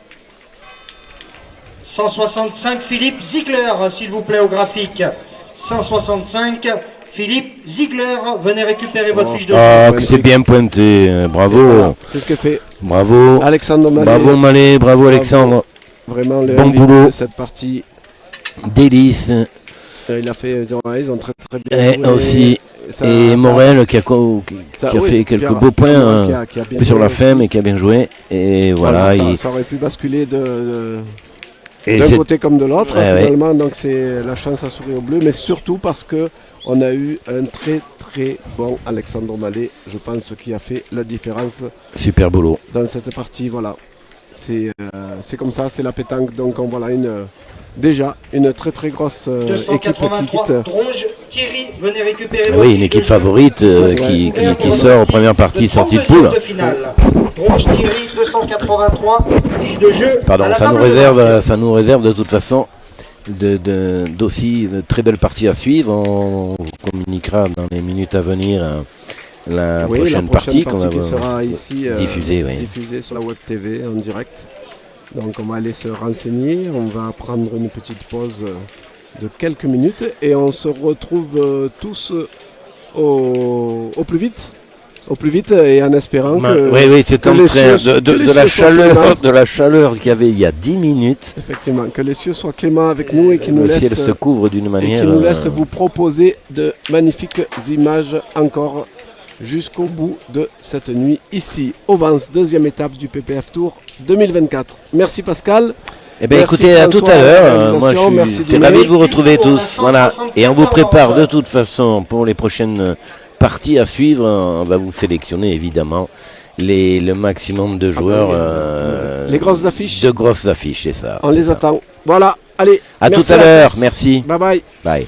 165, Philippe Ziegler, s'il vous plaît, au graphique. 165, Philippe Ziegler, venez récupérer votre fiche de Ah, jeu. que c'est bien pointé. Bravo. Voilà, c'est ce que fait Bravo. Alexandre Mallet. Bravo Mallet, bravo Alexandre. Vraiment le Bon MVP boulot. de cette partie. Délice. Il a fait, ils ont très très bien Et joué. aussi. Ça- Et ça- Morel qui a ça- oui, oui, fait quelques Pierre- beaux Pierre points Morel qui a bien sur joué la fin, aussi. mais qui a bien joué. Et voilà. Ça aurait pu basculer Et d'un c'est- côté comme de l'autre, Ouais, finalement. Donc c'est la chance à sourire au bleu, mais surtout parce que on a eu un très très bon Alexandre Mallet, je pense, qui a fait la différence super boulot. dans cette partie. Voilà, c'est comme ça, c'est la pétanque. Donc on voilà déjà une très très grosse équipe qui 283, quitte. Droge, Thierry, venez récupérer Ah votre oui, fiche une de équipe jeu. favorite Ouvert qui pour sort en notre première équipe partie de sortie de 32e poule. de finale. Droge, Thierry, 283, fiche de jeu. Pardon, à la ça table nous de réserve, marque. ça nous réserve de toute façon d'aussi de très belles parties à suivre. On vous communiquera dans les minutes à venir la prochaine partie qu'on va qui sera ici diffusée sur la web TV en direct. Donc on va aller se renseigner, on va prendre une petite pause de quelques minutes et on se retrouve tous au plus vite. Au plus vite et en espérant que... Oui, c'est en train de la chaleur qu'il y avait il y a 10 minutes. Effectivement, que les cieux soient cléments avec nous et qu'ils nous le laissent... ciel se couvre d'une manière... Et qu'ils nous laissent vous proposer de magnifiques images encore jusqu'au bout de cette nuit ici, au Vence, deuxième étape du PPF Tour 2024. Merci Pascal. Eh bien écoutez, à tout à l'heure. Moi je suis ravi de vous retrouver tous. Voilà. Et on vous prépare de toute façon pour les prochaines parties à suivre. On va vous sélectionner évidemment le maximum de joueurs. Les grosses affiches. De grosses affiches, c'est ça. On les attend. Voilà, allez. À tout à l'heure. Merci. Bye bye. Bye.